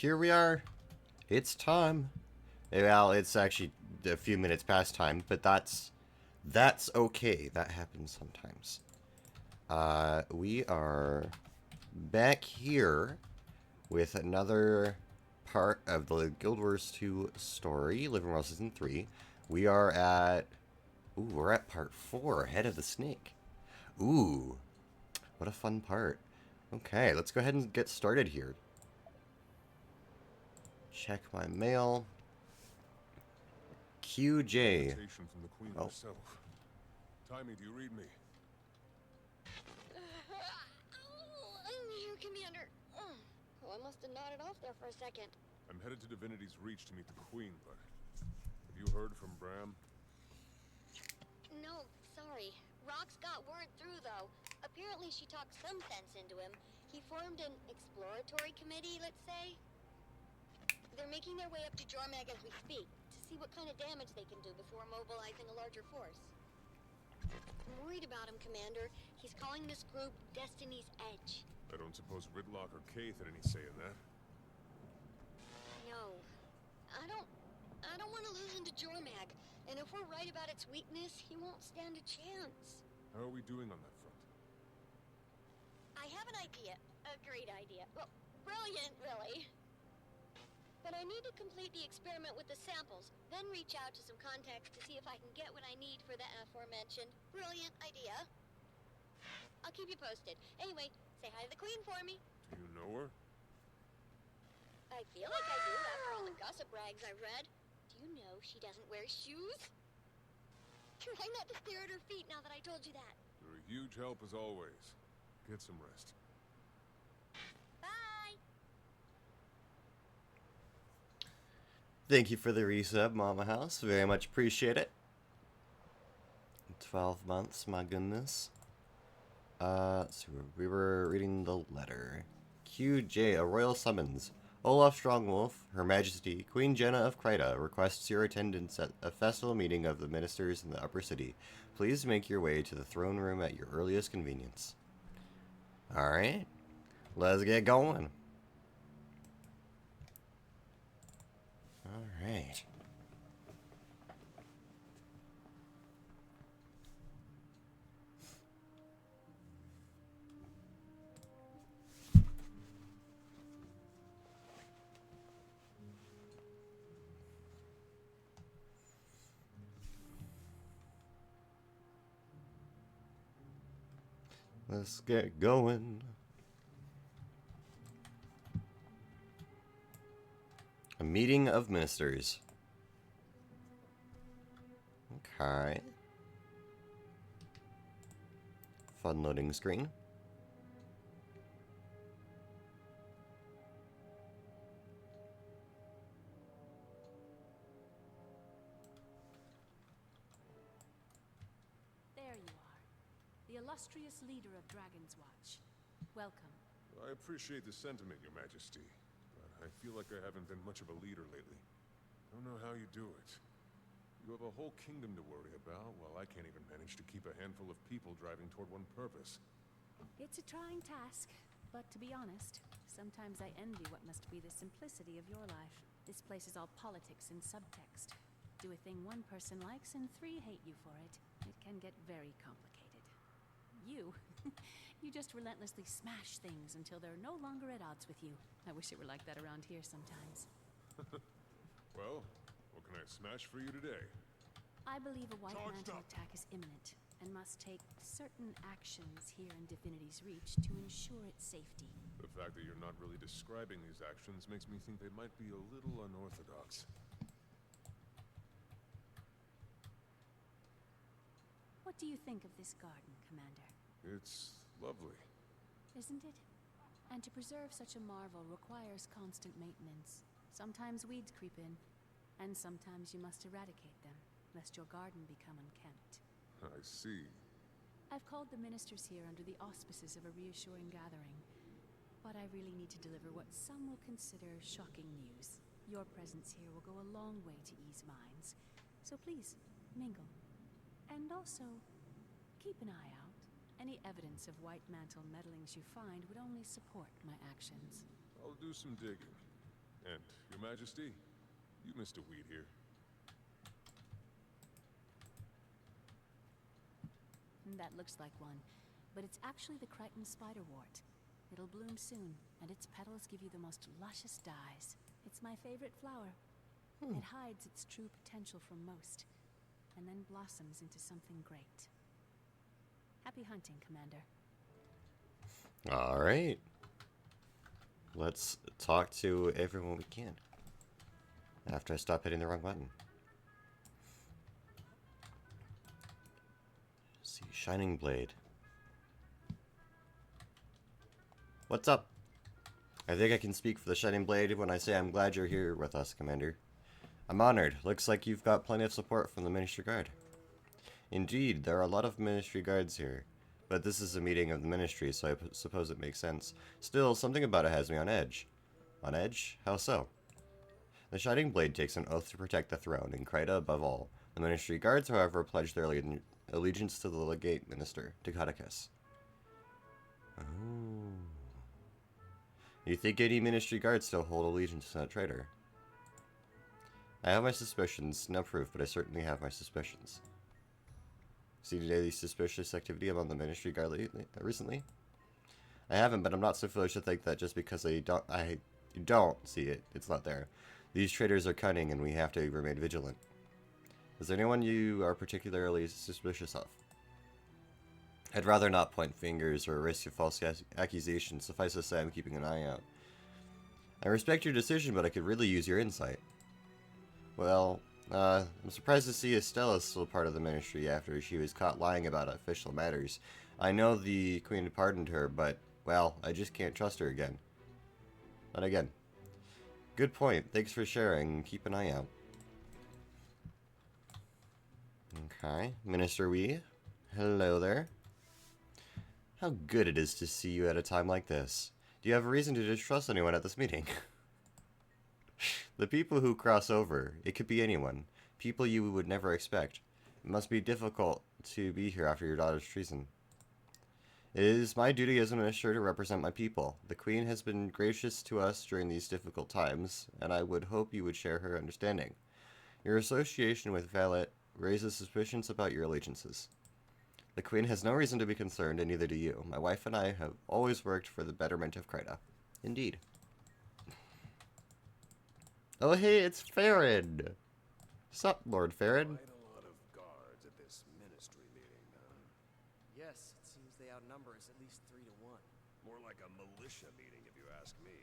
here we are. It's time. Well, it's actually a few minutes past time, but that's okay. That happens sometimes. We are back here with another part of the Guild Wars 2 story, Living World Season 3. We are at... Ooh, we're at part 4, Head of the Snake. Ooh, what a fun part. Okay, let's go ahead and get started here. Check my mail. QJ. Invitation from the Queen herself. Timmy, do you read me? Here, Commander. Oh, I must have nodded off there for a second. I'm headed to Divinity's Reach to meet the Queen, but have you heard from Bram? No, sorry. Rox got word through, though. Apparently she talked some sense into him. He formed an exploratory committee, let's say. They're making their way up to Jormag as we speak, to see what kind of damage they can do before mobilizing a larger force. I'm worried about him, Commander. He's calling this group Destiny's Edge. I don't suppose Ridlock or Kaith had any say in that. No. I don't want to lose him to Jormag. And if we're right about its weakness, he won't stand a chance. How are we doing on that front? I have an idea. A great idea. Well, brilliant, really. But I need to complete the experiment with the samples, then reach out to some contacts to see if I can get what I need for the aforementioned brilliant idea. I'll keep you posted. Anyway, say hi to the Queen for me. Do you know her? I feel like I do after all the gossip rags I've read. Do you know she doesn't wear shoes? Try not to stare at her feet now that I told you that. You're a huge help as always. Get some rest. Bye! Thank you for the resub, Mama House. Very much appreciate it. 12 months, my goodness. So we were reading the letter. QJ, a royal summons. Olaf Strongwolf, Her Majesty, Queen Jenna of Kryta, requests your attendance at a festival meeting of the ministers in the Upper City. Please make your way to the throne room at your earliest convenience. Alright, let's get going. Alright. Let's get going. A meeting of ministers. Okay. Fun loading screen. There you are. The illustrious leader of Dragon's Watch. Welcome. I appreciate the sentiment, Your Majesty, but I feel like I haven't been much of a leader lately. Don't know how you do it. You have a whole kingdom to worry about, while I can't even manage to keep a handful of people driving toward one purpose. It's a trying task, but to be honest, sometimes I envy what must be the simplicity of your life. This place is all politics and subtext. Do a thing one person likes and 3 hate you for it. It can get very complicated. You, you just relentlessly smash things until they're no longer at odds with you. I wish it were like that around here sometimes. Well, what can I smash for you today? I believe a white mantle attack is imminent, and must take certain actions here in Divinity's Reach to ensure its safety. The fact that you're not really describing these actions makes me think they might be a little unorthodox. What do you think of this garden, Commander? It's lovely. Isn't it? And to preserve such a marvel requires constant maintenance. Sometimes weeds creep in, and sometimes you must eradicate them, lest your garden become unkempt. I see. I've called the ministers here under the auspices of a reassuring gathering, but I really need to deliver what some will consider shocking news. Your presence here will go a long way to ease minds, so please, mingle. And also, keep an eye out. Any evidence of White Mantle meddlings you find would only support my actions. I'll do some digging. And, Your Majesty, you missed a weed here. That looks like one, but it's actually the Crichton spiderwort. It'll bloom soon, and its petals give you the most luscious dyes. It's my favorite flower. It hides its true potential from most, and then blossoms into something great. Happy hunting, Commander. Alright. Let's talk to everyone we can. After I stop hitting the wrong button. Let's see, Shining Blade. What's up? I think I can speak for the Shining Blade when I say I'm glad you're here with us, Commander. I'm honored. Looks like you've got plenty of support from the Ministry Guard. Indeed, there are a lot of Ministry Guards here. But this is a meeting of the Ministry, so I suppose it makes sense. Still, something about it has me on edge. On edge? How so? The Shining Blade takes an oath to protect the throne, and Kryta above all. The Ministry Guards, however, pledge their allegiance to the Legate Minister, Takatakis. Oh. You think any Ministry Guards still hold allegiance to that traitor? I have my suspicions, no proof, but I certainly have my suspicions. Seen any suspicious activity among the Ministry Guard recently? I haven't, but I'm not so foolish to think that just because I don't see it, it's not there. These traitors are cunning, and we have to remain vigilant. Is there anyone you are particularly suspicious of? I'd rather not point fingers or risk a false accusation. Suffice to say, I'm keeping an eye out. I respect your decision, but I could really use your insight. Well, I'm surprised to see Estella's still part of the Ministry after she was caught lying about official matters. I know the Queen pardoned her, but, well, I just can't trust her again. Not again. Good point. Thanks for sharing. Keep an eye out. Okay. Minister Wee. Hello there. How good it is to see you at a time like this. Do you have a reason to distrust anyone at this meeting? The people who cross over, it could be anyone. People you would never expect. It must be difficult to be here after your daughter's treason. It is my duty as a minister to represent my people. The Queen has been gracious to us during these difficult times, and I would hope you would share her understanding. Your association with Valet raises suspicions about your allegiances. The Queen has no reason to be concerned, and neither do you. My wife and I have always worked for the betterment of Kryta. Indeed. Oh hey, it's Farron! Sup, Lord Farron? Quite a lot of guards at this ministry meeting, huh? Yes, it seems they outnumber us at least 3 to 1. More like a militia meeting, if you ask me.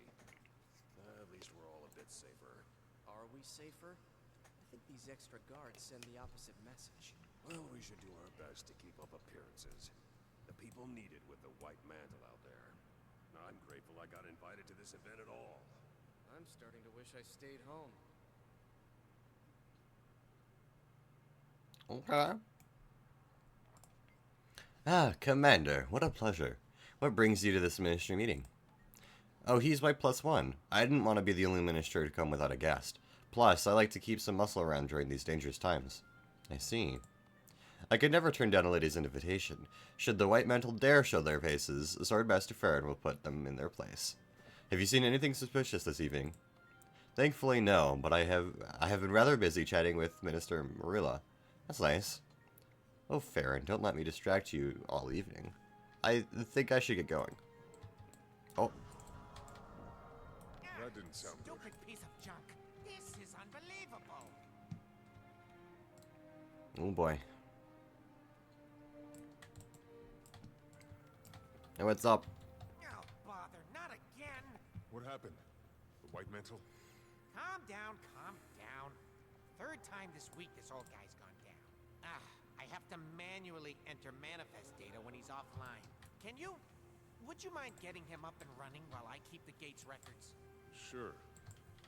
At least we're all a bit safer. Are we safer? I think these extra guards send the opposite message. Well, we should do our best to keep up appearances. The people need it with the white mantle out there. I'm grateful I got invited to this event at all. I'm starting to wish I stayed home. Okay. Ah, Commander, what a pleasure. What brings you to this ministry meeting? Oh, he's my +1. I didn't want to be the only minister to come without a guest. Plus, I like to keep some muscle around during these dangerous times. I see. I could never turn down a lady's invitation. Should the white mantle dare show their faces, Swordmaster Farron will put them in their place. Have you seen anything suspicious this evening? Thankfully, no, but I have been rather busy chatting with Minister Marilla. That's nice. Oh, Farron, don't let me distract you all evening. I think I should get going. Oh. That didn't sound good. Stupid piece of junk. This is unbelievable. Oh boy. Hey, what's up? Oh, bother, not again. What happened? The white mantle? Calm down, calm down. Third time this week this old guy's gone down. I have to manually enter manifest data when he's offline. Would you mind getting him up and running while I keep the gate's records? Sure.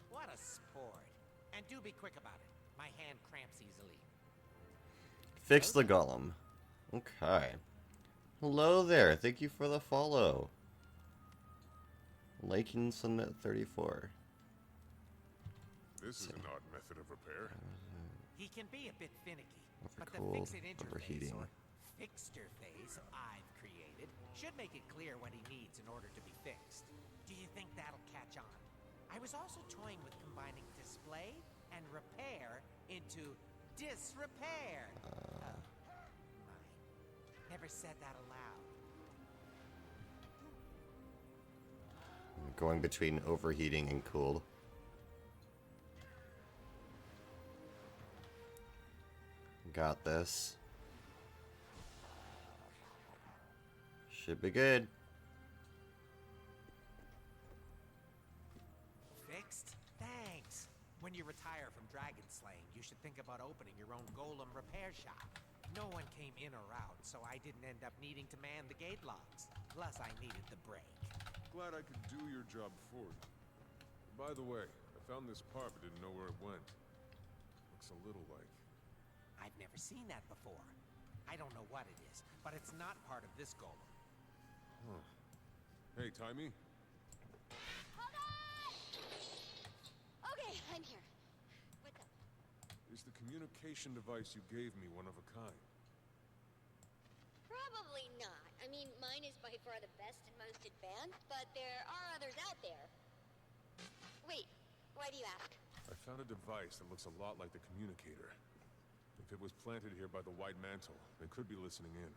What a sport. And do be quick about it. My hand cramps easily. Fix the golem. Okay. Hello there. Thank you for the follow. Lakinson at 34. This is an odd method of repair. He can be a bit finicky, but the Overcooled, fix-it interface overheating. or fixture phase I've created should make it clear what he needs in order to be fixed. Do you think that'll catch on? I I was also toying with combining display and repair into disrepair. My. Never said that aloud. Going between overheating and cooled. Got this. Should be good. Fixed? Thanks. When you retire from dragon slaying, you should think about opening your own golem repair shop. No one came in or out, so I didn't end up needing to man the gate locks. Plus, I needed the break. Glad I could do your job for you. By the way, I found this part but didn't know where it went. Looks a little like... I've never seen that before. I don't know what it is, but it's not part of this golem. Huh. Hey, Timey? Hold on! Okay, I'm here. What's up? Is the communication device you gave me one of a kind? Probably not. I mean, mine is by far the best and most advanced, but there are others out there. Wait, why do you ask? I found a device that looks a lot like the communicator. If it was planted here by the White Mantle, they could be listening in.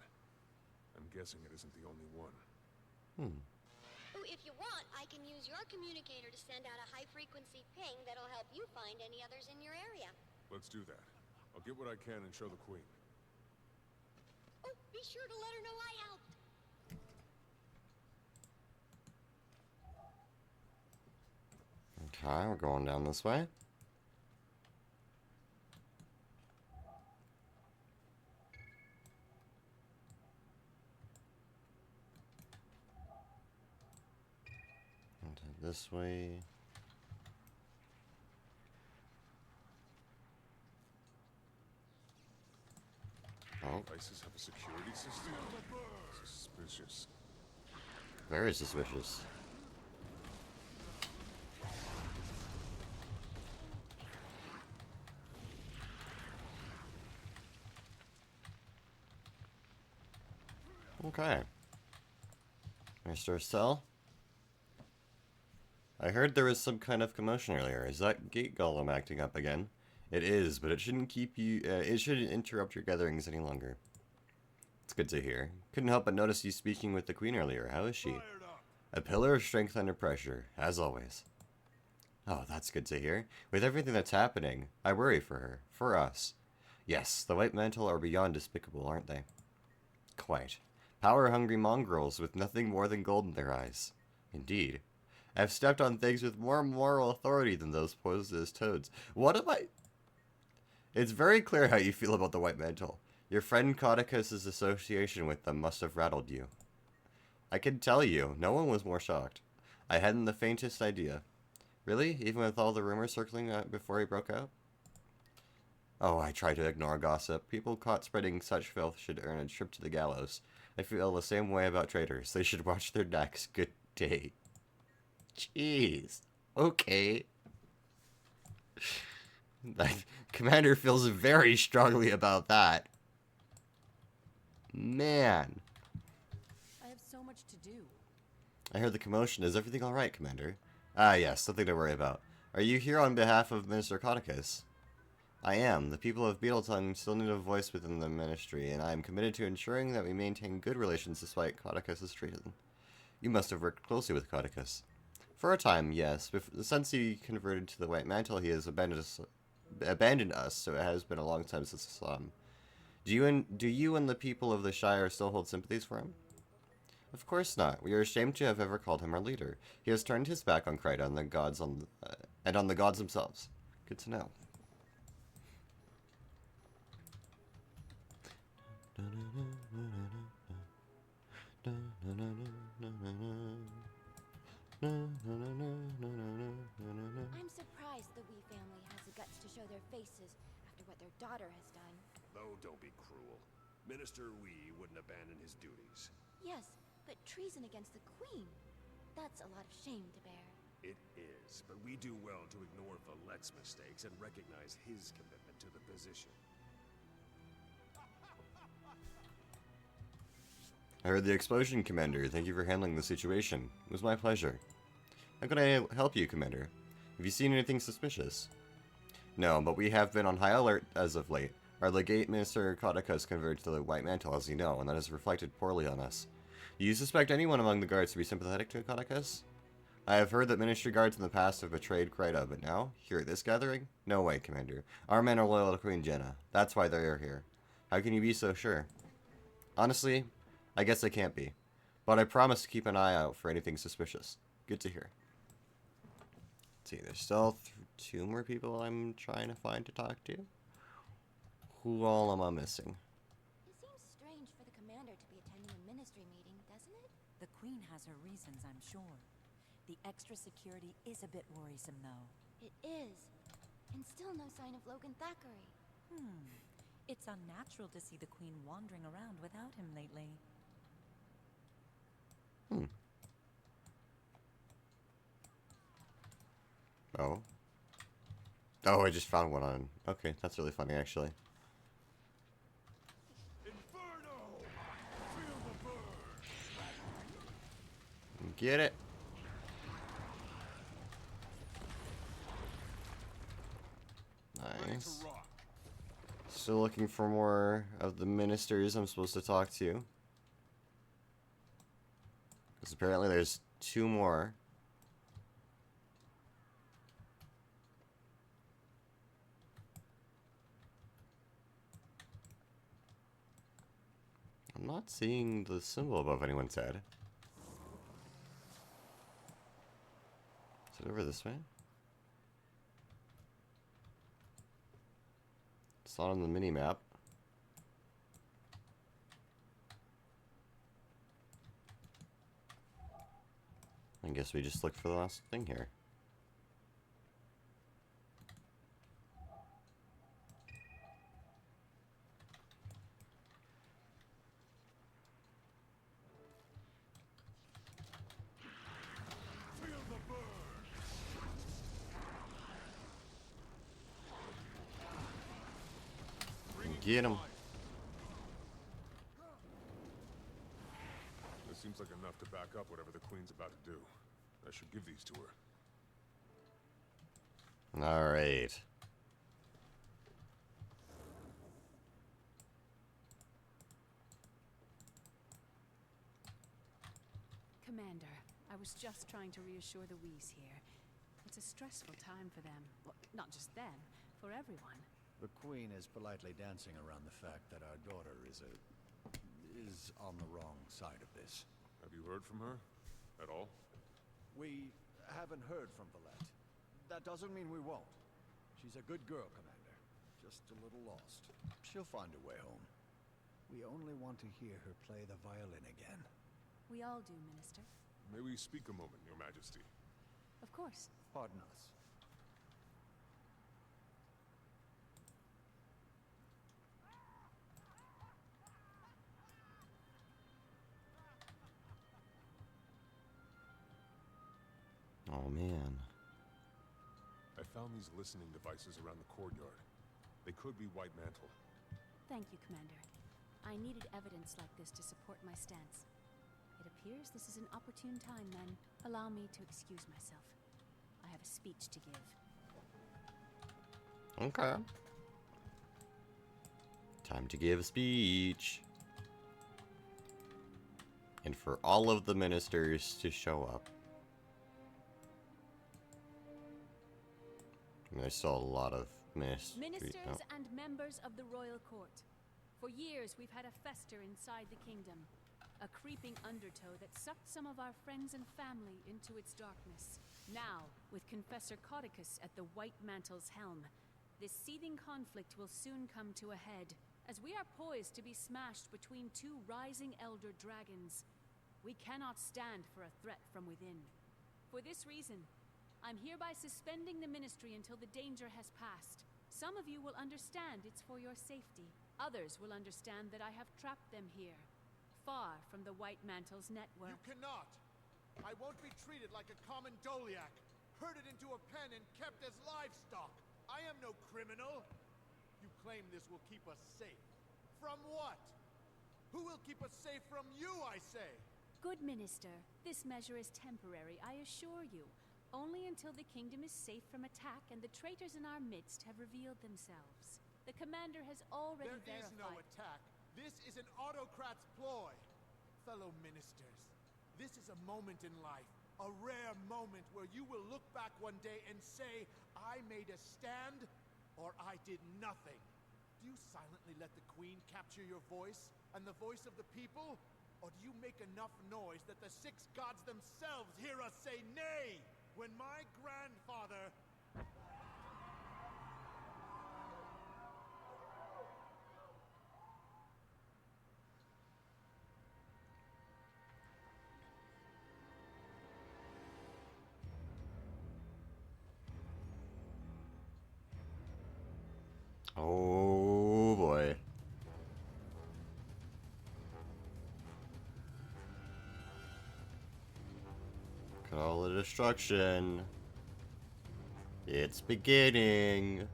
I'm guessing it isn't the only one. Oh, if you want, I can use your communicator to send out a high-frequency ping that'll help you find any others in your area. Let's do that. I'll get what I can and show the Queen. Oh, be sure to let her know I helped. Okay, we're going down this way. And this way. Oh, Devices have a security system? Suspicious. very suspicious. Okay. Mr. Cell? I heard there was some kind of commotion earlier. Is that gate golem acting up again? It is, but it shouldn't keep you. It shouldn't interrupt your gatherings any longer. It's good to hear. Couldn't help but notice you speaking with the Queen earlier. How is she? A pillar of strength under pressure, as always. Oh, that's good to hear. With everything that's happening, I worry for her. For us. Yes, the White Mantle are beyond despicable, aren't they? Quite. Power-hungry mongrels with nothing more than gold in their eyes. Indeed. I've stepped on things with more moral authority than those posed as toads. What am I... It's very clear how you feel about the White Mantle. Your friend Codicus's association with them must have rattled you. I can tell you, no one was more shocked. I hadn't the faintest idea. Really? Even with all the rumors circling before he broke out? Oh, I try to ignore gossip. People caught spreading such filth should earn a trip to the gallows. I feel the same way about traitors. They should watch their necks. Good day. Jeez. Okay. That Commander feels very strongly about that. Man. I have so much to do. I heard the commotion. Is everything alright, Commander? Ah, yes. Nothing to worry about. Are you here on behalf of Minister Codicus? I am. The people of Beetletongue still need a voice within the ministry, and I am committed to ensuring that we maintain good relations despite Codicus's treason. You must have worked closely with Codicus. For a time, yes. Since he converted to the White Mantle, he has abandoned us, so it has been a long time since I saw him. Do you and the people of the Shire still hold sympathies for him? Of course not. We are ashamed to have ever called him our leader. He has turned his back on Kryta and on the gods themselves. Good to know. I'm surprised the Wee family has the guts to show their faces after what their daughter has done. Oh, don't be cruel. Minister Wee wouldn't abandon his duties. Yes, but treason against the Queen. That's a lot of shame to bear. It is, but we do well to ignore Valette's mistakes and recognize his commitment to the position. I heard the explosion, Commander. Thank you for handling the situation. It was my pleasure. How can I help you, Commander? Have you seen anything suspicious? No, but we have been on high alert as of late. Our legate, Minister Kodaka, has converted to the White Mantle, as you know, and that has reflected poorly on us. Do you suspect anyone among the guards to be sympathetic to Kodakas? I have heard that ministry guards in the past have betrayed Kryta, but now, here at this gathering? No way, Commander. Our men are loyal to Queen Jenna. That's why they are here. How can you be so sure? Honestly, I guess I can't be. But I promise to keep an eye out for anything suspicious. Good to hear. Let's see, there's still 2 more people I'm trying to find to talk to. Who all am I missing? It seems strange for the commander to be attending a ministry meeting, doesn't it? The Queen has her reasons, I'm sure. The extra security is a bit worrisome, though. It is. And still no sign of Logan Thackeray. It's unnatural to see the Queen wandering around without him lately. Oh. Oh, I just found one on... Okay, that's really funny, actually. Inferno! Feel the burn! Get it? Nice. Still looking for more of the ministers I'm supposed to talk to. Because apparently there's 2 more. I'm not seeing the symbol above anyone's head. Is it over this way? It's not on the mini-map. I guess we just look for the last thing here. Feel the burn! Get him. This seems like enough to back up whatever the Queen's about to do. I should give these to her. Alright. Commander, I was just trying to reassure the Whis here. It's a stressful time for them. Well, not just them, for everyone. The Queen is politely dancing around the fact that our daughter is on the wrong side of this. Have you heard from her? At all? We haven't heard from Valette. That doesn't mean we won't. She's a good girl, Commander. Just a little lost. She'll find her way home. We only want to hear her play the violin again. We all do, Minister. May we speak a moment, Your Majesty? Of course. Pardon us. Oh man. I found these listening devices around the courtyard. They could be White Mantle. Thank you, Commander. I needed evidence like this to support my stance. It appears this is an opportune time, then. Allow me to excuse myself. I have a speech to give. Okay. Time to give a speech. And for all of the ministers to show up. I mean, there's still a lot of Ministers and members of the royal court. For years, we've had a fester inside the kingdom. A creeping undertow that sucked some of our friends and family into its darkness. Now, with Confessor Codicus at the White Mantle's helm, this seething conflict will soon come to a head, as we are poised to be smashed between 2 rising elder dragons. We cannot stand for a threat from within. For this reason, I'm hereby suspending the ministry until the danger has passed. Some of you will understand it's for your safety. Others will understand that I have trapped them here, far from the White Mantle's network. You cannot! I won't be treated like a common Doliac, herded into a pen and kept as livestock. I am no criminal. You claim this will keep us safe. From what? Who will keep us safe from you, I say? Good Minister, this measure is temporary, I assure you. Only until the kingdom is safe from attack and the traitors in our midst have revealed themselves. The commander has already There is no verified. attack. This is an autocrat's ploy. Fellow ministers, this is a moment in life, a rare moment where you will look back one day and say, I made a stand, or I did nothing. Do you silently let the Queen capture your voice and the voice of the people? Or do you make enough noise that the six gods themselves hear us say nay? When my grandfather... Oh boy. Look at all the destruction. It's beginning.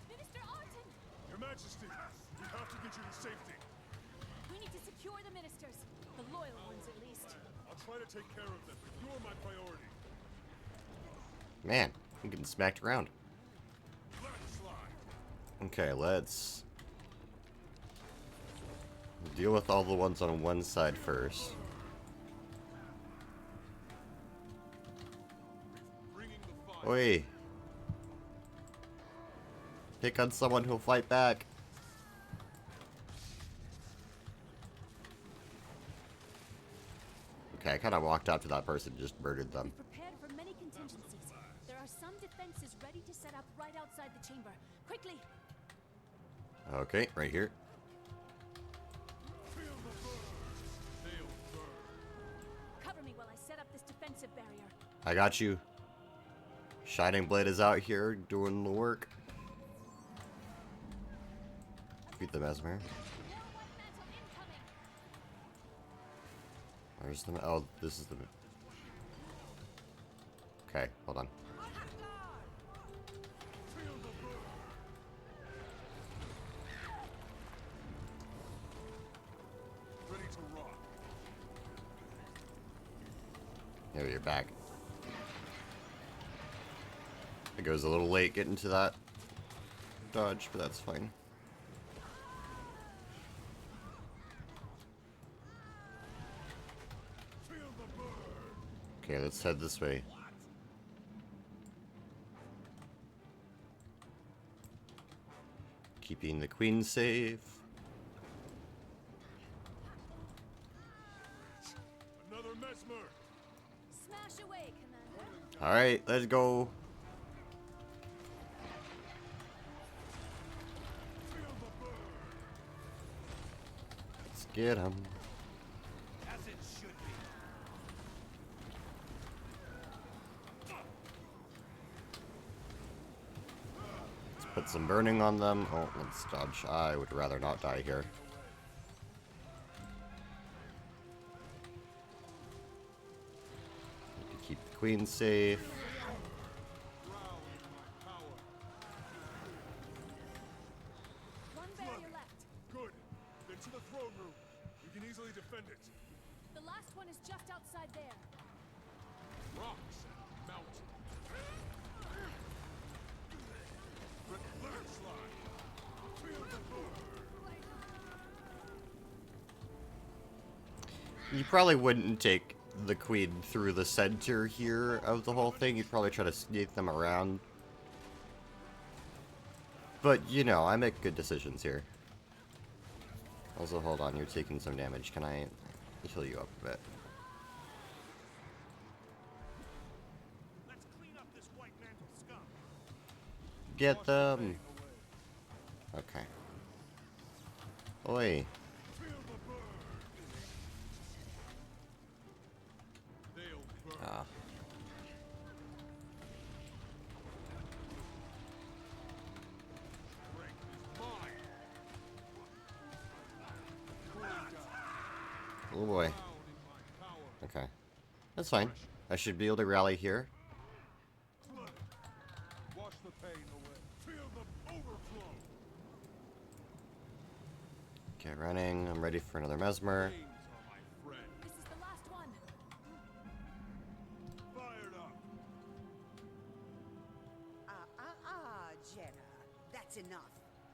Minister Arton! Your Majesty, we have to get you to safety. We need to secure the ministers. The loyal ones, at least. I'll try to take care of them, but you're my priority. Man, I'm getting smacked around. Let's slide. Okay, let's deal with all the ones on one side first. Bringing the fire. Oi! Pick on someone who'll fight back. Okay, I kind of walked up to that person and just murdered them. We've prepared for many contingencies. There are some defenses ready to set up right outside the chamber. Quickly! Okay, right here. Feel the burn. They'll burn. Cover me while I set up this defensive barrier. I got you. Shining Blade is out here doing the work. Beat the Mesmer. More white mantle incoming! Where's the... Oh, this is the... Okay, hold on. Feel the burn. Ready to rock. Yeah, you're back. It goes a little late getting to that dodge, but that's fine. Feel the burn. Okay, let's head this way. Keeping the queen safe. Another Mesmer. Smash away, Commander. Alright, let's go. Feel the burn. Let's get him. As it should be. Let's put some burning on them. Oh, let's dodge. I would rather not die here. Need to keep the queen safe. One barrier left. Good. Then to the throne room. We can easily defend it. The last one is just outside there. Rocks and mountains. Let it slide. Feel the burn. You probably wouldn't take the queen through the center here of the whole thing. You'd probably try to sneak them around. But, you know, I make good decisions here. Also, hold on, you're taking some damage. Can I heal you up a bit? Let's clean up this white mantle scum. Get them! Okay. Oi. Feel the burn. They'll burn. Ah. Strength is mine. Cooling down. Oh boy. Down in my That's fine. I should be able to rally here. Wash the pain away. Feel the overflow. Okay, running. I'm ready for another mesmer. Flames are my friend. This is the last one. Fired up. Jenna. That's enough.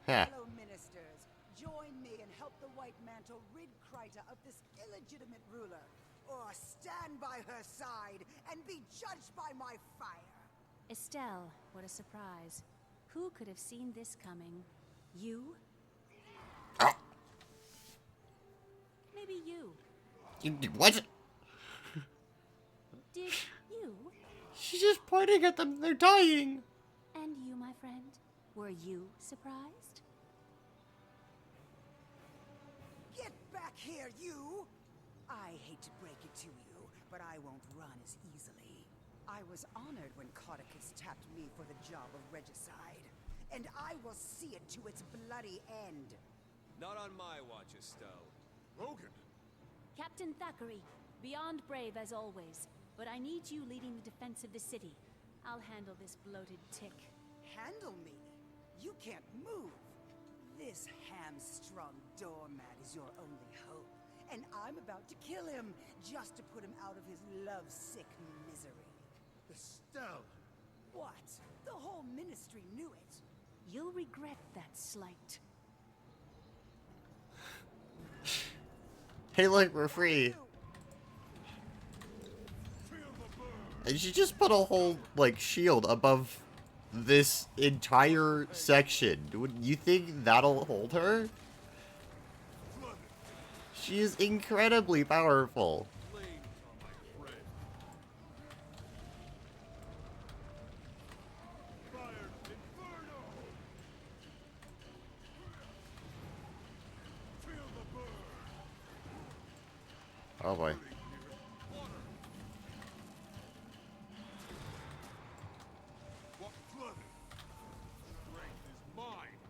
Heh. Fellow ministers, join me and help the White Mantle rid Kryta of this illegitimate ruler. Or stand by her side and be judged by my fire. Estelle, what a surprise. Who could have seen this coming? You? Maybe you. What? Did you? She's just pointing at them. They're dying. And you, my friend? Were you surprised? Get back here, you! I hate to break it to you, but I won't run as easily. I was honored when Codicus tapped me for the job of regicide, and I will see it to its bloody end. Not on my watch, Estelle. Logan. Captain Thackeray, beyond brave as always, but I need you leading the defense of the city. I'll handle this bloated tick. Handle me? You can't move. This hamstrung doormat is your only hope, and I'm about to kill him just to put him out of his lovesick misery. Estelle! What? The whole ministry knew it. You'll regret that slight. Hey, look, we're free. And she just put a whole, like, shield above this entire section. Would you think that'll hold her? She is incredibly powerful. Flames are my friend. Fired inferno. Feel the burn. Oh boy. What flooded? Strength is mine.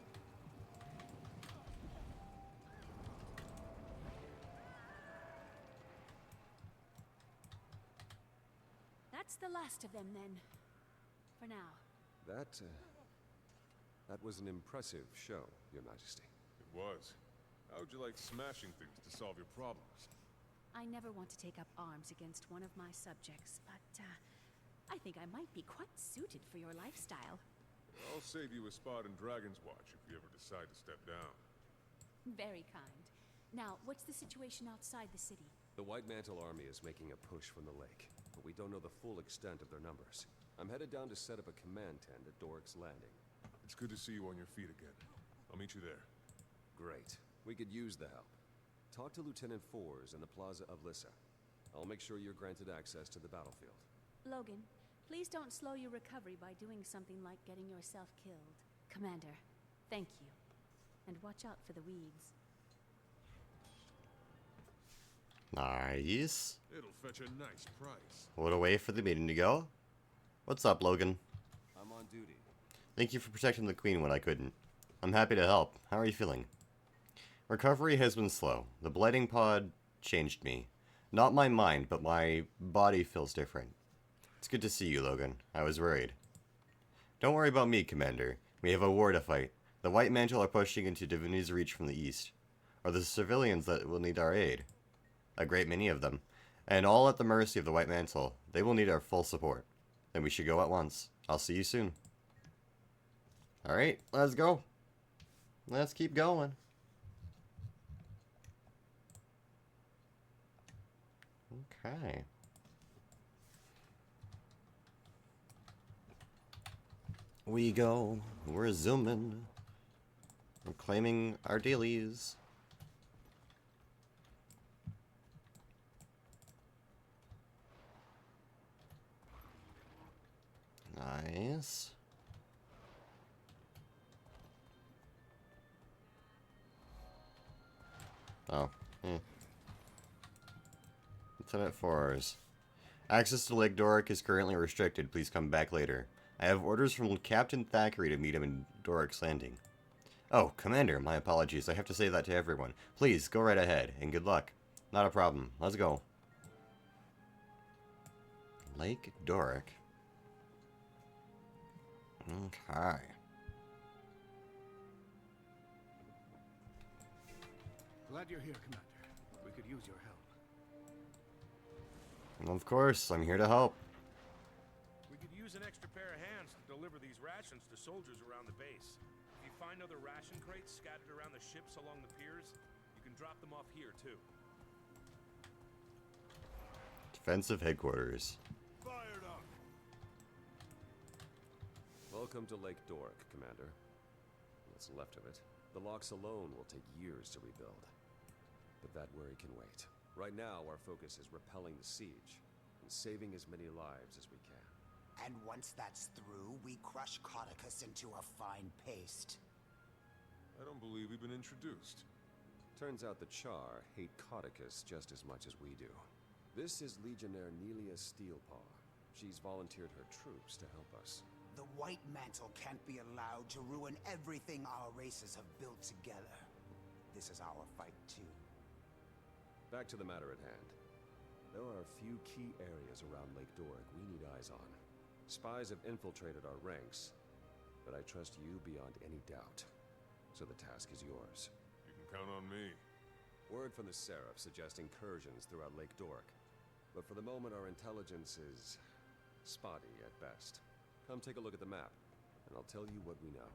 That's the last of them, then. For now. That was an impressive show, Your Majesty. It was. How would you like smashing things to solve your problems? I never want to take up arms against one of my subjects, but, I think I might be quite suited for your lifestyle. I'll save you a spot in Dragon's Watch if you ever decide to step down. Very kind. Now, what's the situation outside the city? The White Mantle Army is making a push from the lake, but we don't know the full extent of their numbers. I'm headed down to set up a command tent at Doric's Landing. It's good to see you on your feet again. I'll meet you there. Great. We could use the help. Talk to Lieutenant Fours in the Plaza of Lissa. I'll make sure you're granted access to the battlefield. Logan, please don't slow your recovery by doing something like getting yourself killed. Commander, thank you. And watch out for the weeds. Nice. It'll fetch a nice price. What a way for the meeting to go. What's up, Logan? I'm on duty. Thank you for protecting the Queen when I couldn't. I'm happy to help. How are you feeling? Recovery has been slow. The blighting pod changed me. Not my mind, but my body feels different. It's good to see you, Logan. I was worried. Don't worry about me, Commander. We have a war to fight. The White Mantle are pushing into Divinity's Reach from the east. Or the civilians that will need our aid. A great many of them. And all at the mercy of the White Mantle. They will need our full support. Then we should go at once. I'll see you soon. Alright, let's go. Let's keep going. Okay. We go. We're zooming. We're claiming our dailies. Nice. Oh. Lieutenant Fours. Access to Lake Doric is currently restricted. Please come back later. I have orders from Captain Thackeray to meet him in Doric's Landing. Oh, Commander, my apologies. I have to say that to everyone. Please, go right ahead, and good luck. Not a problem. Let's go. Lake Doric. Okay. Glad you're here, Commander. We could use your help. Of course, I'm here to help. We could use an extra pair of hands to deliver these rations to soldiers around the base. If you find other ration crates scattered around the ships along the piers, you can drop them off here too. Defensive headquarters. Fired up. Welcome to Lake Doric, Commander. What's left of it. The locks alone will take years to rebuild. But that worry can wait. Right now, our focus is repelling the siege and saving as many lives as we can. And once that's through, we crush Codicus into a fine paste. I don't believe we've been introduced. Turns out the Char hate Codicus just as much as we do. This is Legionnaire Nelia Steelpaw. She's volunteered her troops to help us. The White Mantle can't be allowed to ruin everything our races have built together. This is our fight, too. Back to the matter at hand. There are a few key areas around Lake Doric we need eyes on. Spies have infiltrated our ranks, but I trust you beyond any doubt. So the task is yours. You can count on me. Word from the Seraph suggests incursions throughout Lake Doric. But for the moment, our intelligence is spotty at best. Come take a look at the map, and I'll tell you what we know.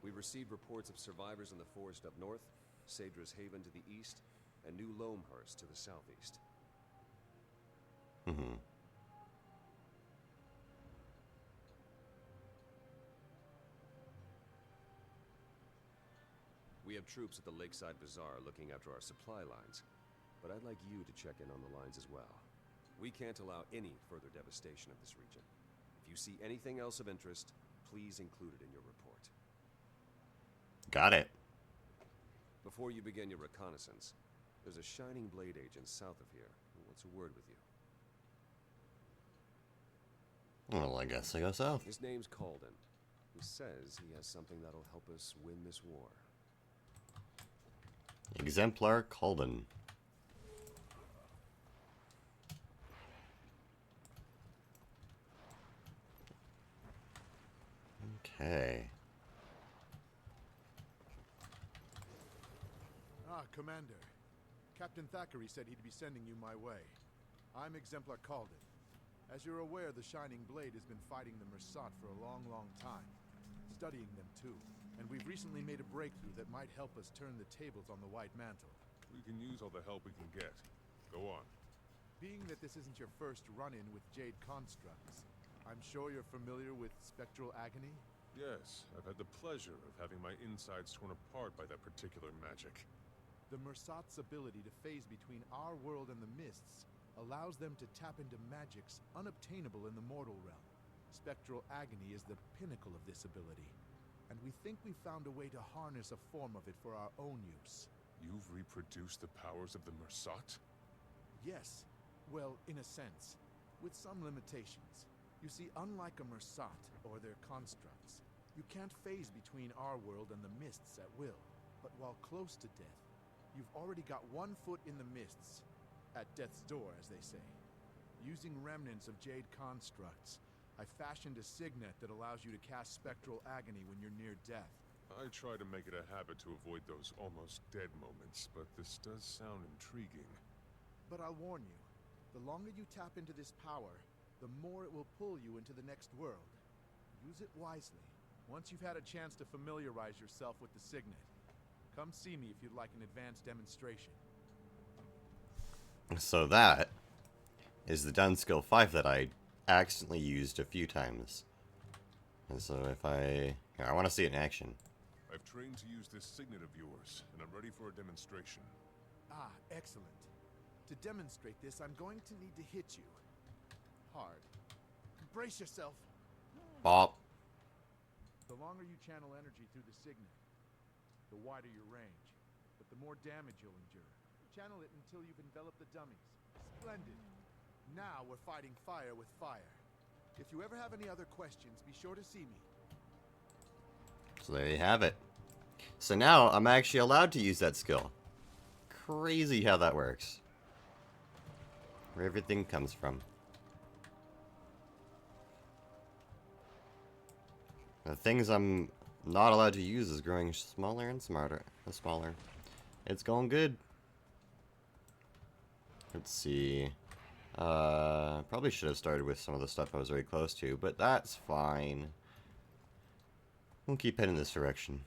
We've received reports of survivors in the forest up north, Sadra's Haven to the east, and New Loamhurst to the southeast. We have troops at the Lakeside Bazaar looking after our supply lines, but I'd like you to check in on the lines as well. We can't allow any further devastation of this region. If you see anything else of interest, please include it in your report. Got it. Before you begin your reconnaissance, there's a Shining Blade agent south of here who wants a word with you. Well, I guess I go south. His name's Calden. He says he has something that'll help us win this war. Exemplar Calden. Okay. Commander. Captain Thackeray said he'd be sending you my way. I'm Exemplar Calden. As you're aware, the Shining Blade has been fighting the Mersat for a long, long time. Studying them, too. And we've recently made a breakthrough that might help us turn the tables on the White Mantle. We can use all the help we can get. Go on. Being that this isn't your first run-in with Jade constructs, I'm sure you're familiar with Spectral Agony? Yes, I've had the pleasure of having my insides torn apart by that particular magic. The Mersat's ability to phase between our world and the Mists allows them to tap into magics unobtainable in the mortal realm. Spectral Agony is the pinnacle of this ability, and we think we found a way to harness a form of it for our own use. You've reproduced the powers of the Mersat? Yes. Well, in a sense. With some limitations. You see, unlike a Mersat or their constructs, you can't phase between our world and the Mists at will. But while close to death, you've already got one foot in the Mists. At death's door, as they say. Using remnants of Jade constructs, I fashioned a signet that allows you to cast Spectral Agony when you're near death. I try to make it a habit to avoid those almost dead moments, but this does sound intriguing. But I'll warn you, the longer you tap into this power, the more it will pull you into the next world. Use it wisely, once you've had a chance to familiarize yourself with the signet. Come see me if you'd like an advanced demonstration. So that is the done skill 5 that I accidentally used a few times. And so if I want to see it in action. I've trained to use this signet of yours, and I'm ready for a demonstration. Ah, excellent. To demonstrate this, I'm going to need to hit you. Hard. Brace yourself. Bop. The longer you channel energy through the signet, the wider your range, but the more damage you'll endure. Channel it until you've enveloped the dummies. Splendid. Now we're fighting fire with fire. If you ever have any other questions, be sure to see me. So there you have it. So now I'm actually allowed to use that skill. Crazy how that works. where everything comes from. The things I'm not allowed to use is growing smaller and smaller. It's going good. Let's see. Probably should have started with some of the stuff I was very close to, but that's fine. We'll keep heading this direction.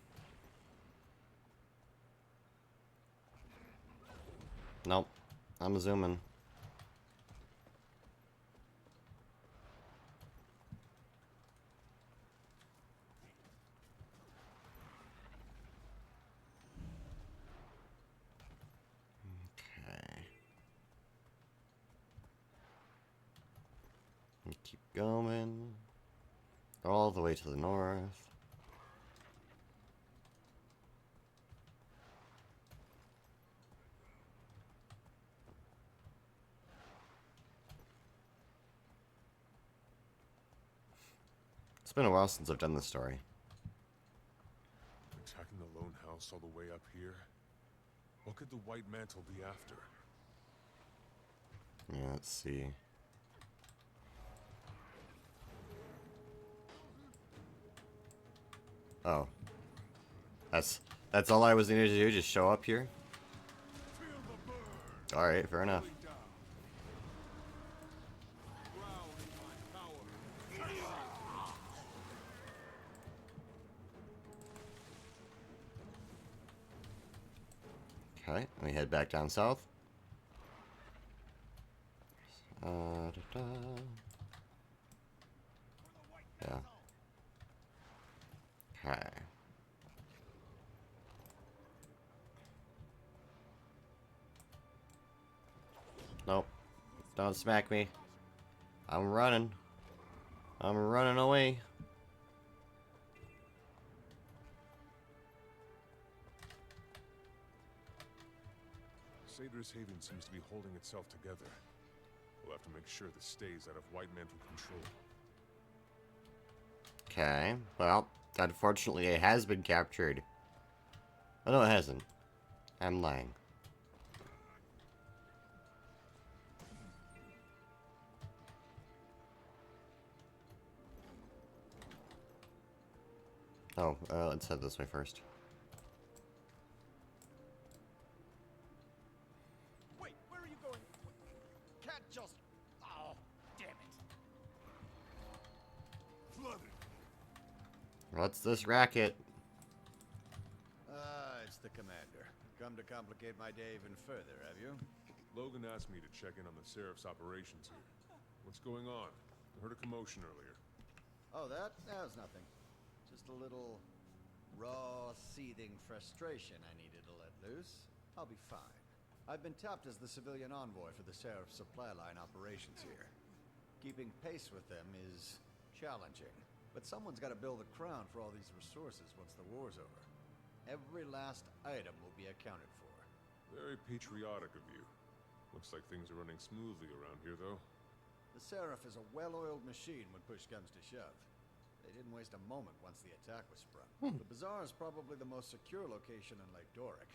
Nope. I'm zooming. Keep going all the way to the north. It's been a while since I've done this story. Attacking the lone house all the way up here? What could the White Mantle be after? Yeah, let's see. Oh. That's all I was needed to do, just show up here? Alright, fair enough. Okay, we head back down south. Yeah. Okay. Nope. Don't smack me. I'm running. I'm running away. Sader's Haven seems to be holding itself together. We'll have to make sure this stays out of White Mantle control. Okay, well, unfortunately it has been captured. Oh no, it hasn't. I'm lying. Oh, let's head this way first. Wait, where are you going? Can't just... Oh, damn it. Flooded. What's this racket? It's the commander. Come to complicate my day even further, have you? Logan asked me to check in on the Seraph's operations here. What's going on? I heard a commotion earlier. Oh, that was nothing. Just a little raw, seething frustration I needed to let loose. I'll be fine. I've been tapped as the civilian envoy for the Seraph supply line operations here. Keeping pace with them is challenging, but someone's got to build a crown for all these resources once the war's over. Every last item will be accounted for. Very patriotic of you. Looks like things are running smoothly around here, though. The Seraph is a well-oiled machine when push comes to shove. They didn't waste a moment once the attack was sprung. The Bazaar is probably the most secure location in Lake Doric.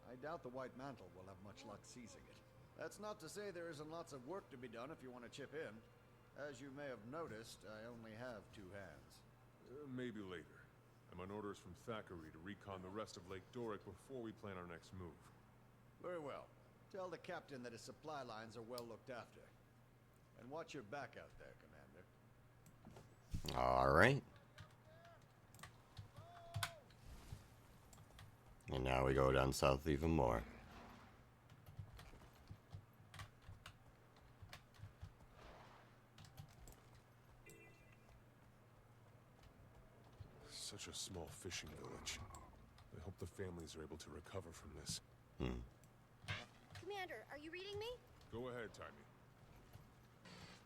I doubt the White Mantle will have much luck seizing it. That's not to say there isn't lots of work to be done if you want to chip in. As you may have noticed, I only have 2 hands. Maybe later. I'm on orders from Thackeray to recon the rest of Lake Doric before we plan our next move. Very well. Tell the captain that his supply lines are well looked after. And watch your back out there, Commander. Alright. And now we go down south even more. Such a small fishing village. I hope the families are able to recover from this. Commander, are you reading me? Go ahead, Timey.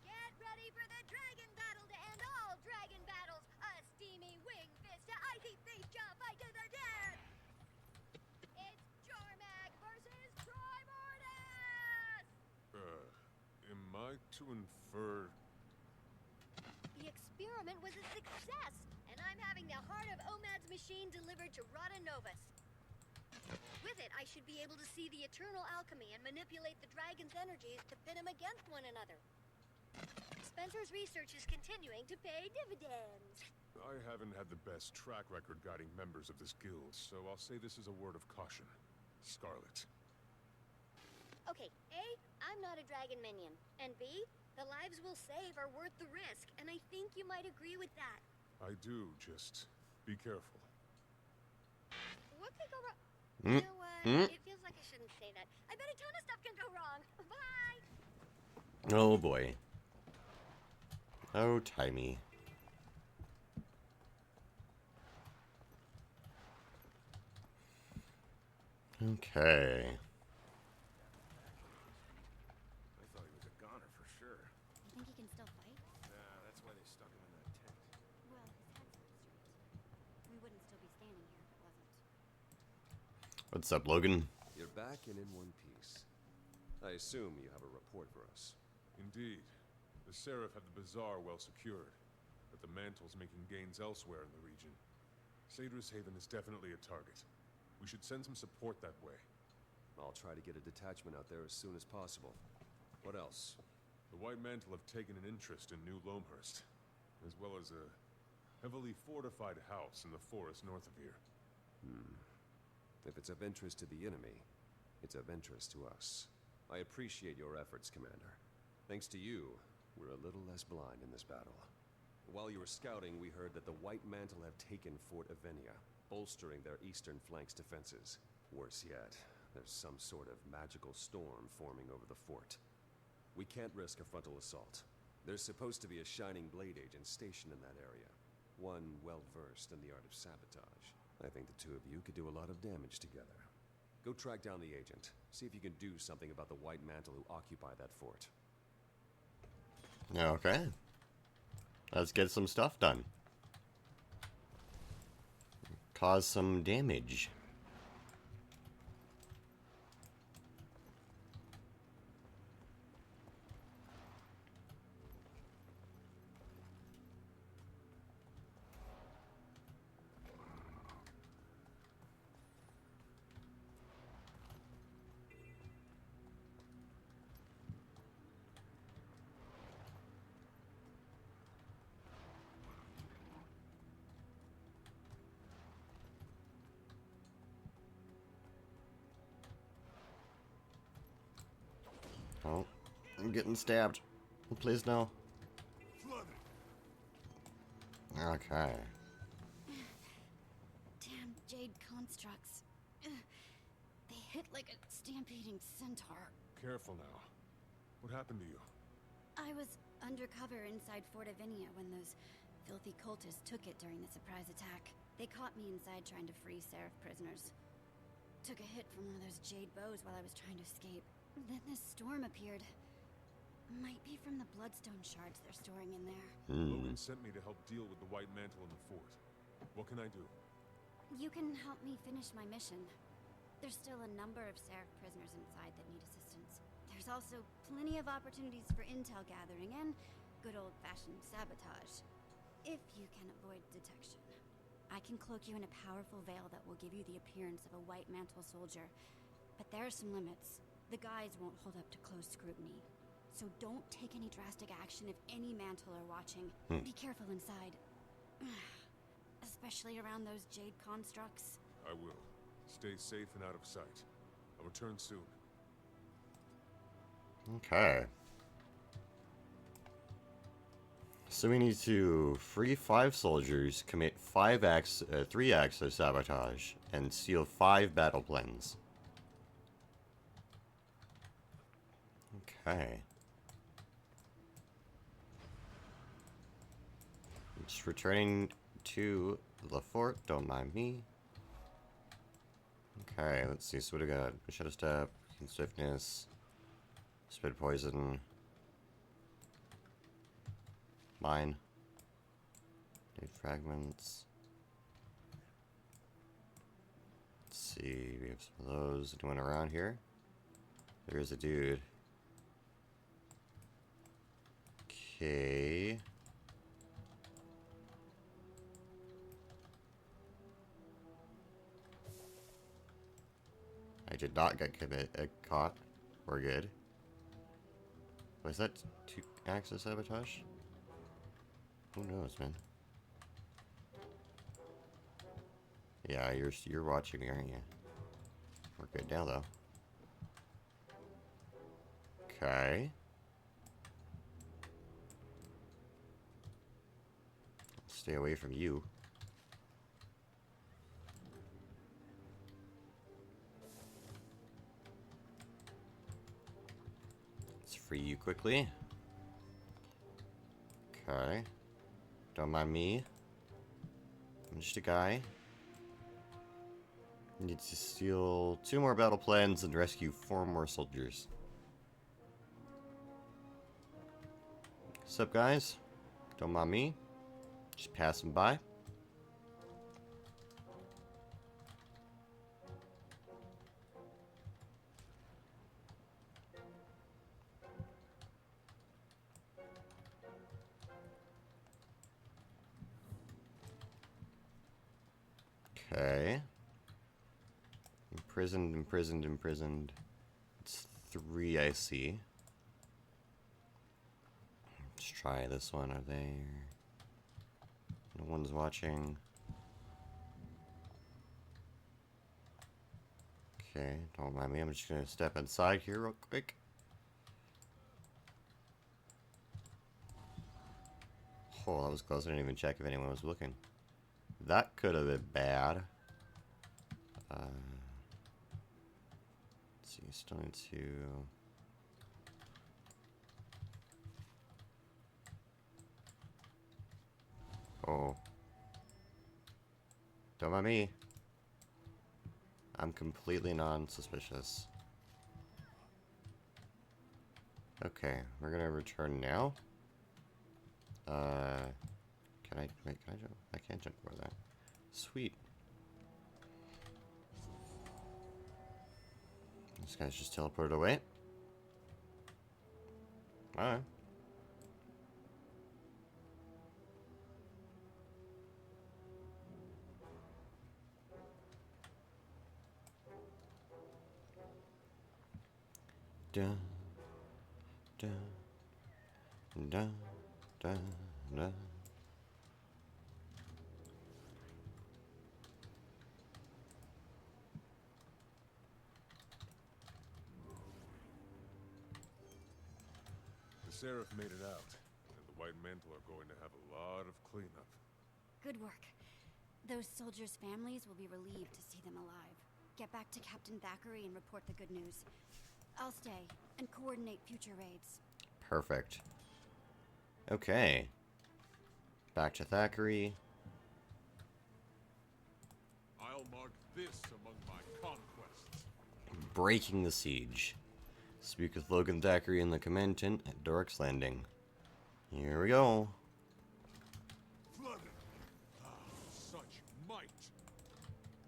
Get ready for the dragon battle to end all dragon battles! A steamy wing fist to icy face jump fight to the death! It's Jormag versus Primordus! Am I to infer... The experiment was a success, and I'm having the heart of Omad's machine delivered to Rada Novus. With it, I should be able to see the eternal alchemy and manipulate the dragon's energies to pit them against one another. Spencer's research is continuing to pay dividends. I haven't had the best track record guiding members of this guild, so I'll say this is a word of caution. Scarlet. Okay, A, I'm not a dragon minion. And B, the lives we'll save are worth the risk, and I think you might agree with that. I do, just be careful. What could go wrong? You know what? It feels like I shouldn't say that. I bet a ton of stuff can go wrong. Bye! Oh boy. Oh, Timey. Okay. I thought he was a goner for sure. You think he can still fight? Nah, that's why they stuck him in that tent. Well, his head's not straight. We wouldn't still be standing here if it wasn't. What's up, Logan? You're back and in one piece. I assume you have a report for us. Indeed. The Seraph have the bazaar well secured, but the Mantle's making gains elsewhere in the region. Sadra's Haven is definitely a target. We should send some support that way. I'll try to get a detachment out there as soon as possible. What else? The White Mantle have taken an interest in New Loamhurst, as well as a heavily fortified house in the forest north of here. If it's of interest to the enemy, it's of interest to us. I appreciate your efforts, Commander. Thanks to you, we're a little less blind in this battle. While you were scouting, we heard that the White Mantle have taken Fort Avenia, bolstering their eastern flank's defenses. Worse yet, there's some sort of magical storm forming over the fort. We can't risk a frontal assault. There's supposed to be a Shining Blade agent stationed in that area, one well-versed in the art of sabotage. I think the two of you could do a lot of damage together. Go track down the agent. See if you can do something about the White Mantle who occupy that fort. Okay. Let's get some stuff done. Cause some damage. Oh, I'm getting stabbed. Please no. Okay. Damn jade constructs. They hit like a stampeding centaur. Careful now. What happened to you? I was undercover inside Fort Avenia when those filthy cultists took it during the surprise attack. They caught me inside trying to free Seraph prisoners. Took a hit from one of those jade bows while I was trying to escape. Then this storm appeared. Might be from the bloodstone shards they're storing in there. Logan sent me to help deal with the White Mantle in the fort. What can I do? You can help me finish my mission. There's still a number of Seraph prisoners inside that need assistance. There's also plenty of opportunities for intel gathering and good old-fashioned sabotage, if you can avoid detection. I can cloak you in a powerful veil that will give you the appearance of a White Mantle soldier, but there are some limits. The guys won't hold up to close scrutiny. So don't take any drastic action if any Mantle are watching. Be careful inside. Especially around those jade constructs. I will. Stay safe and out of sight. I'll return soon. Okay. So we need to free 5 soldiers, commit 3 acts of sabotage, and steal 5 battle plans. Okay. Just returning to the fort, don't mind me. Okay, let's see, so what do we got? Shadow Step, Swiftness, Spit Poison, Mine, Need Fragments. Let's see, we have some of those. Anyone around here? There's a dude. Okay. did not get caught. We're good. Was that 2 acts of sabotage? Who knows, man? Yeah, you're watching me, aren't you? We're good now, though. Okay. Stay away from you. Let's free you quickly. Okay. Don't mind me. I'm just a guy. Need to steal 2 more battle plans and rescue 4 more soldiers. Sup, guys? Don't mind me. Just passing by. Okay. Imprisoned, imprisoned, imprisoned. It's 3, I see. Let's try this one. Are they... No one's watching. Okay, don't mind me. I'm just gonna step inside here real quick. Oh, that was close. I didn't even check if anyone was looking. That could have been bad. Let's see, still need to... Oh. Don't mind me. I'm completely non-suspicious. Okay, we're gonna return now. Can I, wait, can I jump? I can't jump over that. Sweet. This guy's just teleported away. Alright. Dun, dun, dun, dun, dun. The Seraph made it out, and the White Mantle are going to have a lot of cleanup. Good work. Those soldiers' families will be relieved to see them alive. Get back to Captain Thackeray and report the good news. I'll stay and coordinate future raids. Perfect. Okay. Back to Thackeray. I'll mark this among my conquests. Breaking the siege. Speak with Logan Thackeray in the command tent at Doric's Landing. Here we go. Flooded. Such might.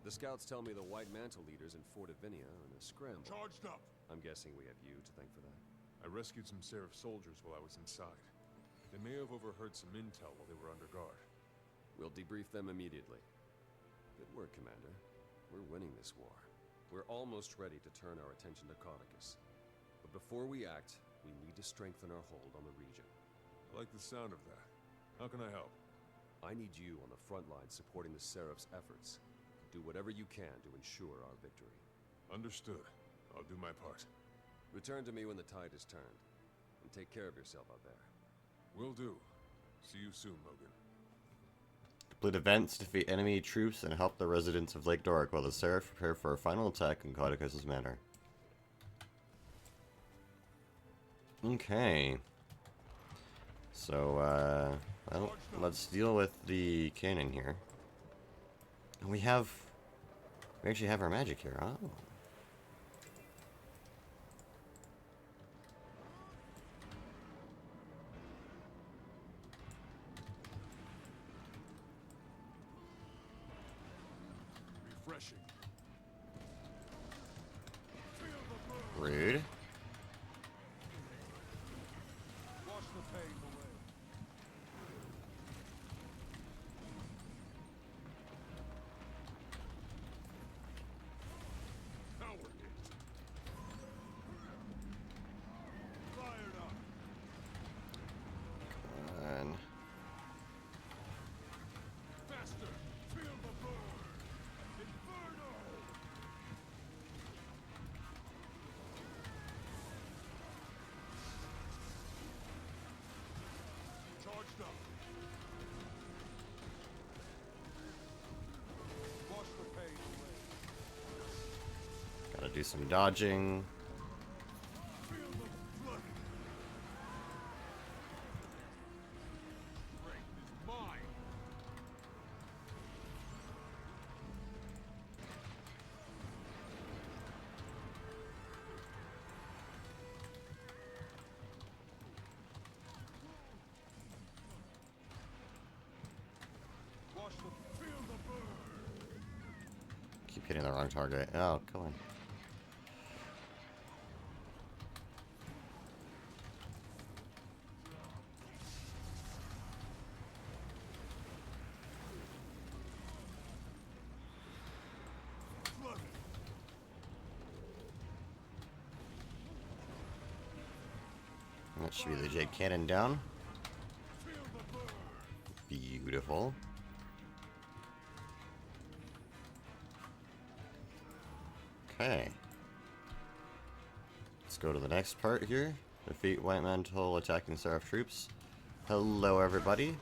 The scouts tell me the White Mantle leaders in Fort Avinia are in a scramble. Charged up. I'm guessing we have you to thank for that. I rescued some Seraph soldiers while I was inside. They may have overheard some intel while they were under guard. We'll debrief them immediately. Good work, Commander. We're winning this war. We're almost ready to turn our attention to Cauticus. But before we act, we need to strengthen our hold on the region. I like the sound of that. How can I help? I need you on the front line supporting the Seraph's efforts. Do whatever you can to ensure our victory. Understood. I'll do my part. Return to me when the tide is turned. And take care of yourself out there. Will do. See you soon, Logan. Complete events, defeat enemy troops, and help the residents of Lake Doric while the Seraph prepare for a final attack in Cauticus' manor. Okay. So, well, let's deal with the cannon here. We actually have our magic here. Oh. Refreshing. Rude. Wash the pain away. Power hit. some dodging. Keep hitting the wrong target. Oh, come on. That should be the Jade Cannon down. Beautiful. Okay. Let's go to the next part here. Defeat White Mantle attacking Seraph troops. Hello, everybody.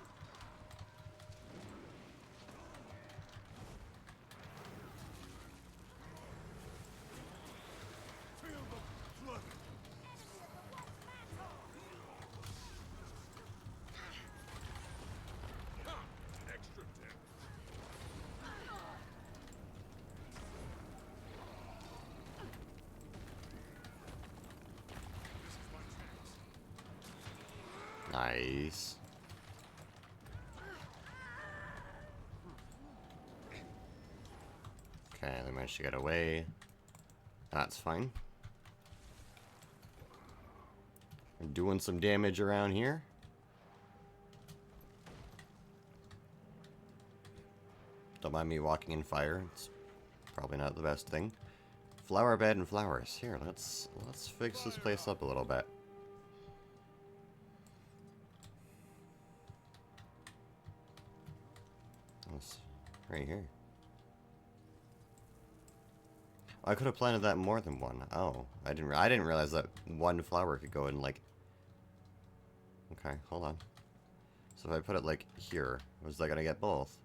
Nice. Okay, they managed to get away. That's fine. I'm doing some damage around here. Don't mind me walking in fire. It's probably not the best thing. Flower bed and flowers. Here, let's fix this place up a little bit. Right here. I could have planted that more than one. Oh, I didn't realize that one flower could go in like. Okay, hold on. So if I put it like here, was that gonna get both?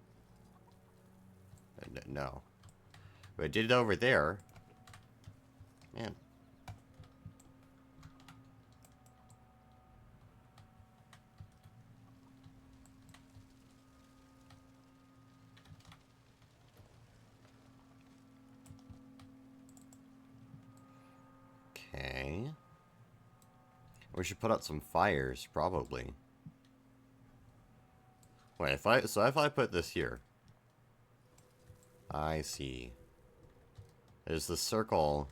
No. But I did it over there. Man. Okay. We should put out some fires, probably. Wait, if I put this here. I see. There's the circle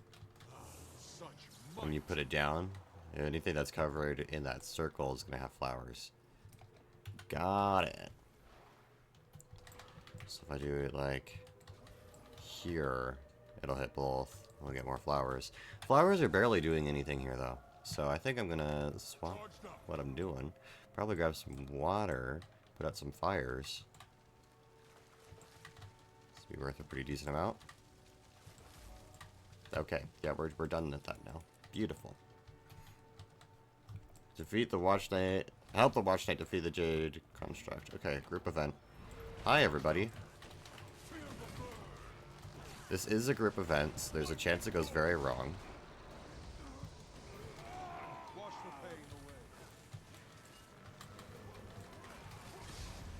when you put it down. Anything that's covered in that circle is gonna have flowers. Got it. So if I do it like here, it'll hit both. We'll get more flowers. Flowers are barely doing anything here, though. So I think I'm gonna swap what I'm doing. Probably grab some water, put out some fires. This will be worth a pretty decent amount. Okay, yeah, we're done with that now. Beautiful. Defeat the Watch Knight. Help the Watch Knight defeat the Jade Construct. Okay, group event. Hi, everybody. This is a group event, so there's a chance it goes very wrong.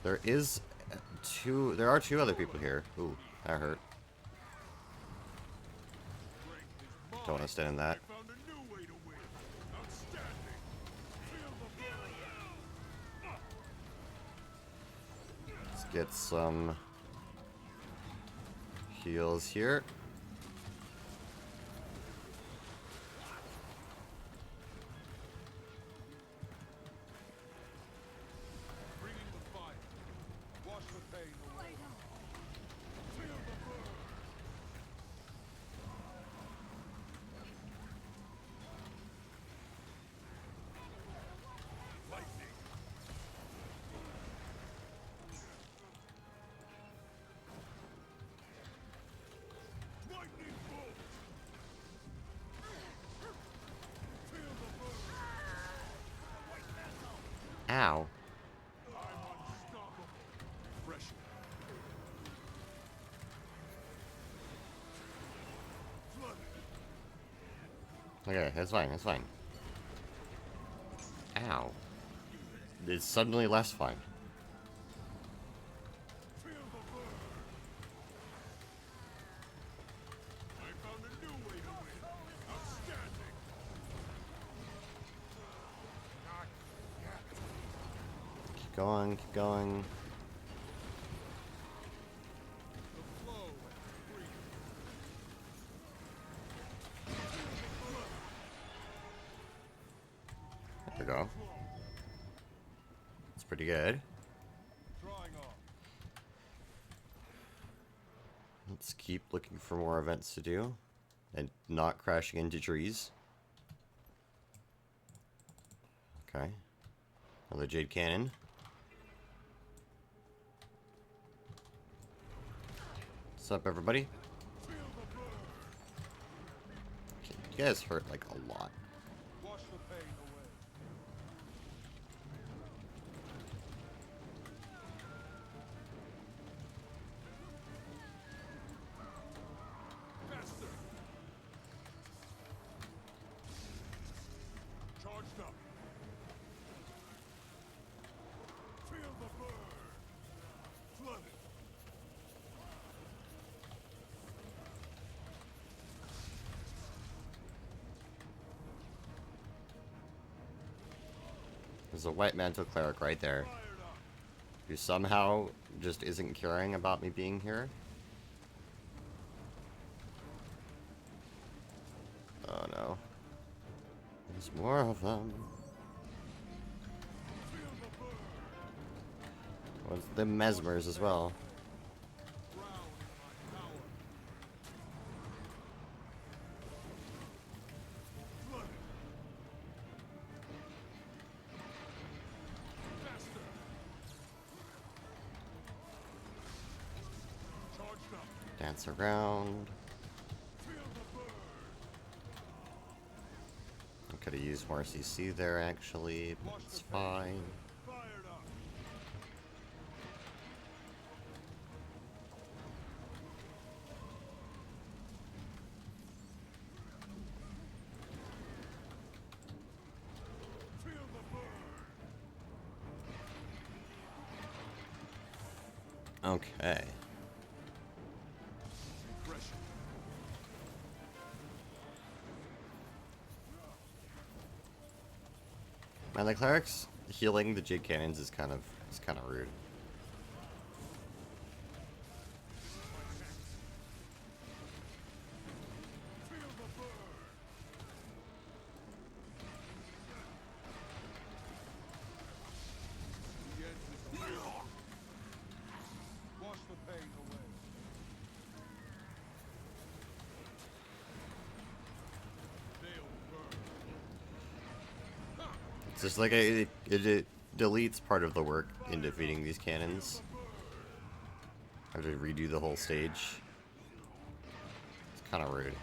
There are two other people here. Ooh, that hurt. Don't want to stand in that. Let's get some heals here. Ow. Okay, that's fine, that's fine. Ow. It's suddenly less fine. Keep going, keep going. There we go. It's pretty good. Let's keep looking for more events to do. And not crashing into trees. Okay. Another Jade Cannon. What's up, everybody? You guys hurt like a lot. There's a White Mantle Cleric right there, who somehow just isn't caring about me being here. Oh no. There's more of them. Well, the Mesmers as well. Dance around. I could have used more CC there actually, but it's fine. Okay. And the clerics healing the Jade Cannons is kind of rude. It's just like it deletes part of the work in defeating these cannons. I have to redo the whole stage. It's kind of rude.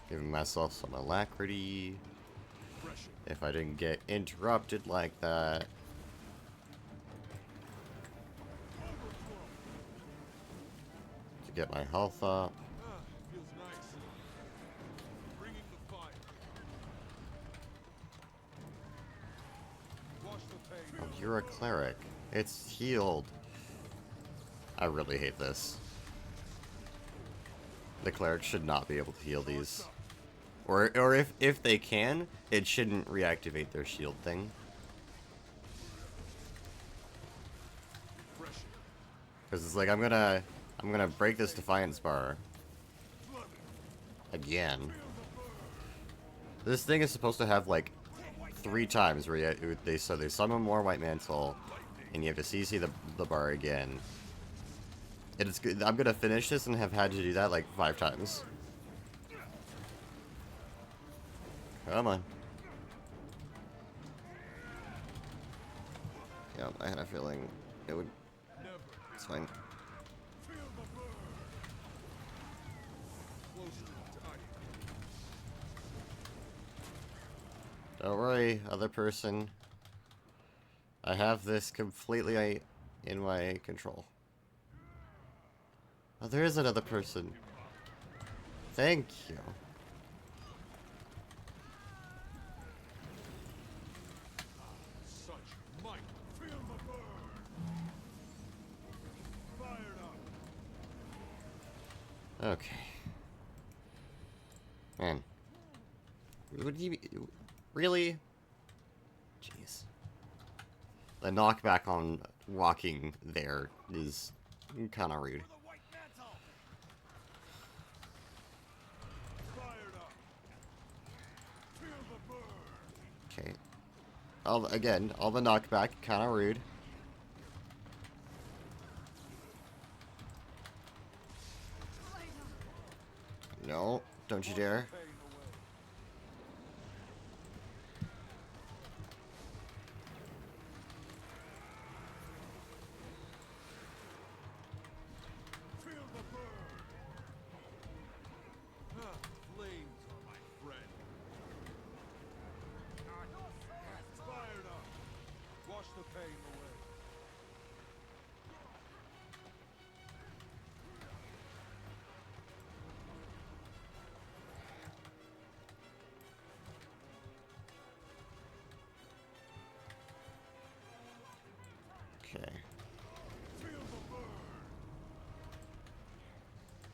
Giving myself some alacrity. If I didn't get interrupted like that. To get my health up. Oh, you're a cleric. It's healed. I really hate this. The cleric should not be able to heal these. Or if they can, it shouldn't reactivate their shield thing. Because it's like I'm gonna break this Defiance bar again. This thing is supposed to have like 3 times where they summon more White Mantle, and you have to CC the bar again. It's good. I'm gonna finish this and have had to do that like 5 times. Come on. Yeah, I had a feeling it would. It's fine. Don't worry, other person. I have this completely in my control. Oh, there is another person. Thank you. Such might. Feel the burn. Fired up. Okay. Man. Would you really? Jeez. The knockback on walking there is kind of rude. Okay. All the knockback, kind of rude. No, don't you dare. Okay.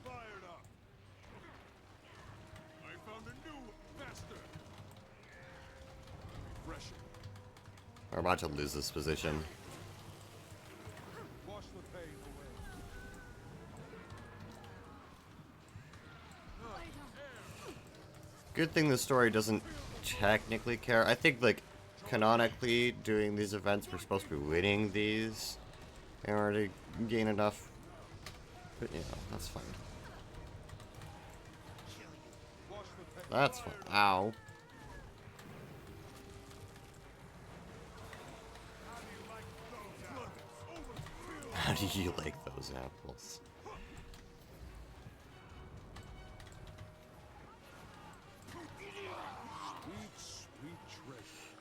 Fired up. I found a new master. Refreshing. We're about to lose this position. Wash the pain away. Good thing the story doesn't technically care. I think, like, canonically, doing these events, we're supposed to be winning these in order to gain enough. But, you know, that's fine. That's fine. Ow. How do you like those apples?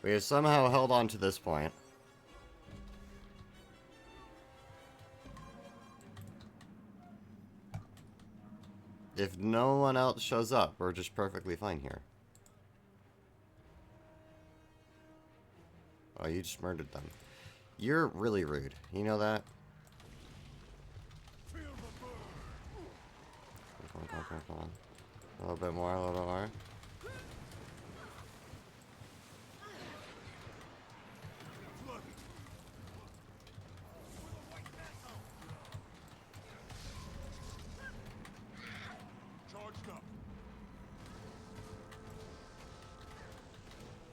We have somehow held on to this point. If no one else shows up, we're just perfectly fine here. Oh, you just murdered them. You're really rude. You know that? Come on. A little bit more, a little bit more. Charged up.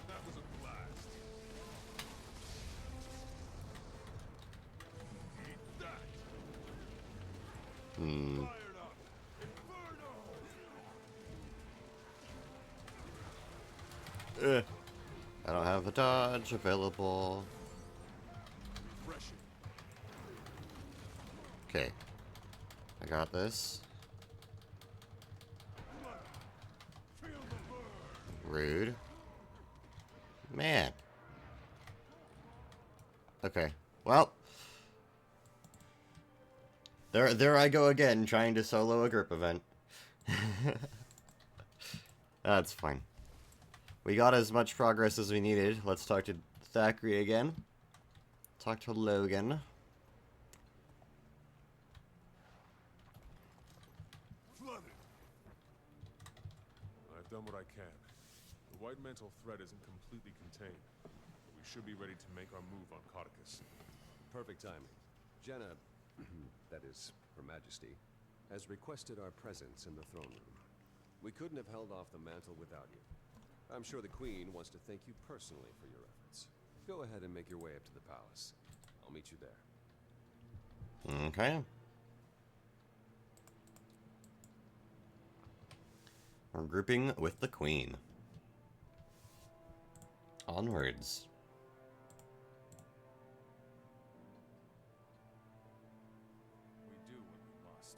That was a blast. Eat that. Hmm. Fired up. Inferno. I don't have a dodge available. Refreshing. Okay. I got this. Feel the burn. Rude. Man. Okay. Well. There I go again, trying to solo a group event. That's fine. We got as much progress as we needed. Let's talk to Thackeray again. Talk to Logan. Flooded. I've done what I can. The White Mantle threat isn't completely contained, but we should be ready to make our move on Codicus. Perfect timing. Jenna, that is, Her Majesty, has requested our presence in the throne room. We couldn't have held off the mantle without you. I'm sure the Queen wants to thank you personally for your efforts. Go ahead and make your way up to the palace. I'll meet you there. Okay. We're grouping with the Queen. Onwards. We do what we must.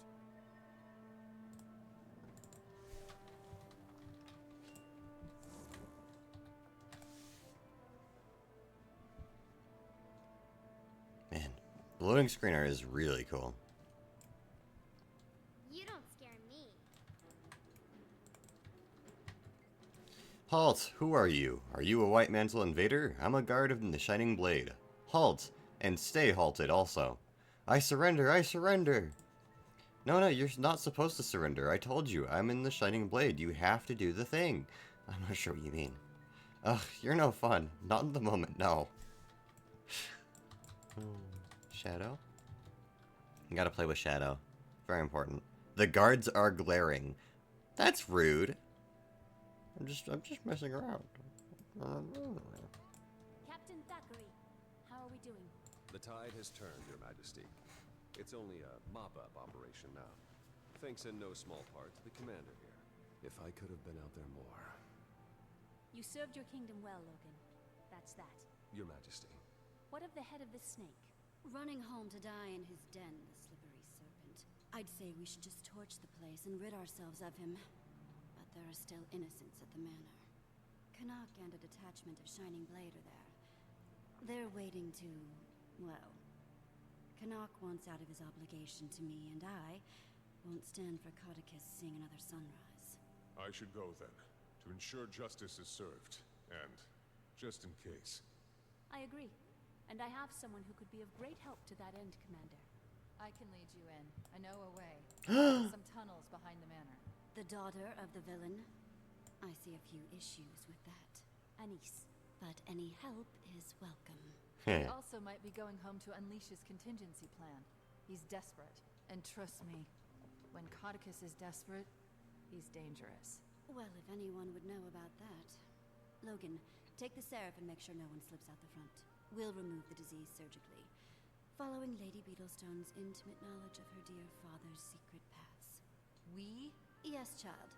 Man, the loading screen art is really cool. You don't scare me. Halt! Who are you? Are you a White Mantle invader? I'm a guard of the Shining Blade. Halt! And stay halted also. I surrender! I surrender! No, you're not supposed to surrender. I told you, I'm in the Shining Blade. You have to do the thing. I'm not sure what you mean. Ugh, you're no fun. Not in the moment, no. Shadow? You gotta play with Shadow. Very important. The guards are glaring. That's rude. I'm just messing around. Captain Thackeray, how are we doing? The tide has turned, Your Majesty. It's only a mop-up operation now. Thanks in no small part to the commander here. If I could have been out there more. You served your kingdom well, Logan. That's that. Your Majesty. What of the head of the snake? Running home to die in his den, the slippery serpent. I'd say we should just torch the place and rid ourselves of him. But there are still innocents at the manor. Canuck and a detachment of Shining Blade are there. They're waiting to, well... Canuck wants out of his obligation to me, and I won't stand for Codicus seeing another sunrise. I should go then, to ensure justice is served, and just in case. I agree. And I have someone who could be of great help to that end, Commander. I can lead you in. I know a way. Some tunnels behind the manor. The daughter of the villain? I see a few issues with that. Anise. But any help is welcome. He also might be going home to unleash his contingency plan. He's desperate. And trust me, when Codicus is desperate, he's dangerous. Well, if anyone would know about that. Logan, take the Seraph and make sure no one slips out the front. We'll remove the disease surgically, following Lady Beetlestone's intimate knowledge of her dear father's secret paths. We? Yes, child.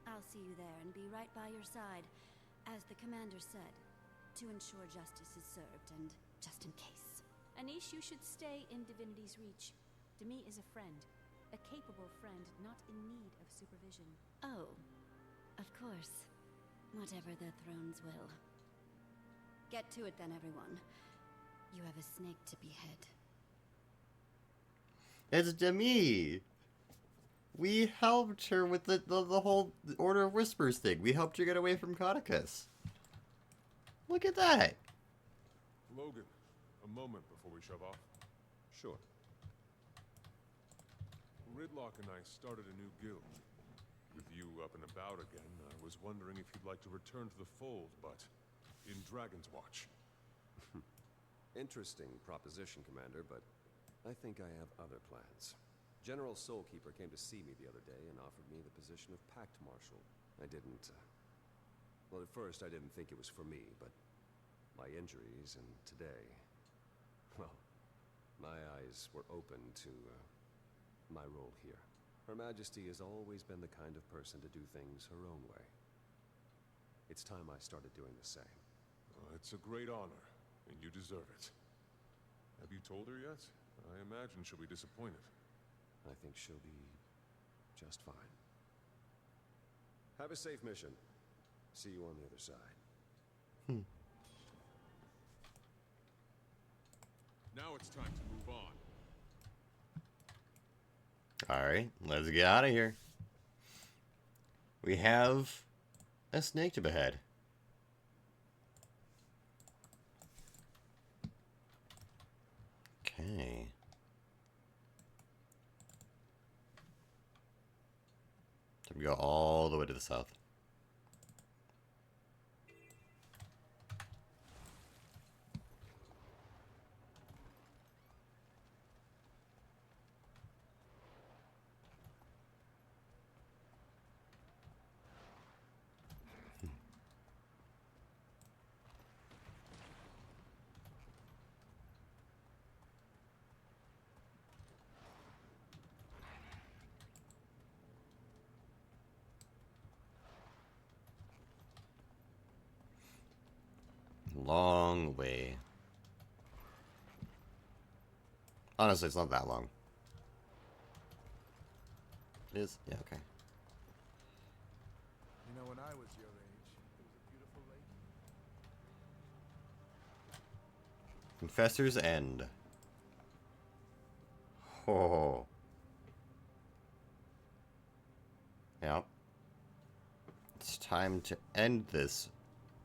I'll see you there and be right by your side, as the commander said, to ensure justice is served and just in case. Anish, you should stay in Divinity's reach. Demi is a friend. A capable friend, not in need of supervision. Oh, of course. Whatever the thrones will. Get to it then, everyone. You have a snake to behead. It's Demi! We helped her with the whole Order of Whispers thing. We helped her get away from Codicus. Look at that! Logan, a moment before we shove off. Sure. Ridlock and I started a new guild. With you up and about again, I was wondering if you'd like to return to the fold, but in Dragon's Watch. Interesting proposition, Commander, but I think I have other plans. General Soulkeeper came to see me the other day and offered me the position of Pact Marshal. I didn't, well, at first I didn't think it was for me, but my injuries and today, well, my eyes were open to my role here. Her Majesty has always been the kind of person to do things her own way. It's time I started doing the same. It's a great honor, and you deserve it. Have you told her yet? I imagine she'll be disappointed. I think she'll be just fine. Have a safe mission. See you on the other side. Now it's time to move on. Alright, let's get out of here. We have a snake to behead. Okay. So we go all the way to the south. long way. Honestly, it's not that long. It is? Yeah, okay. You know, when I was your age, it was a beautiful lake. Confessor's End. Oh. Yep. It's time to end this.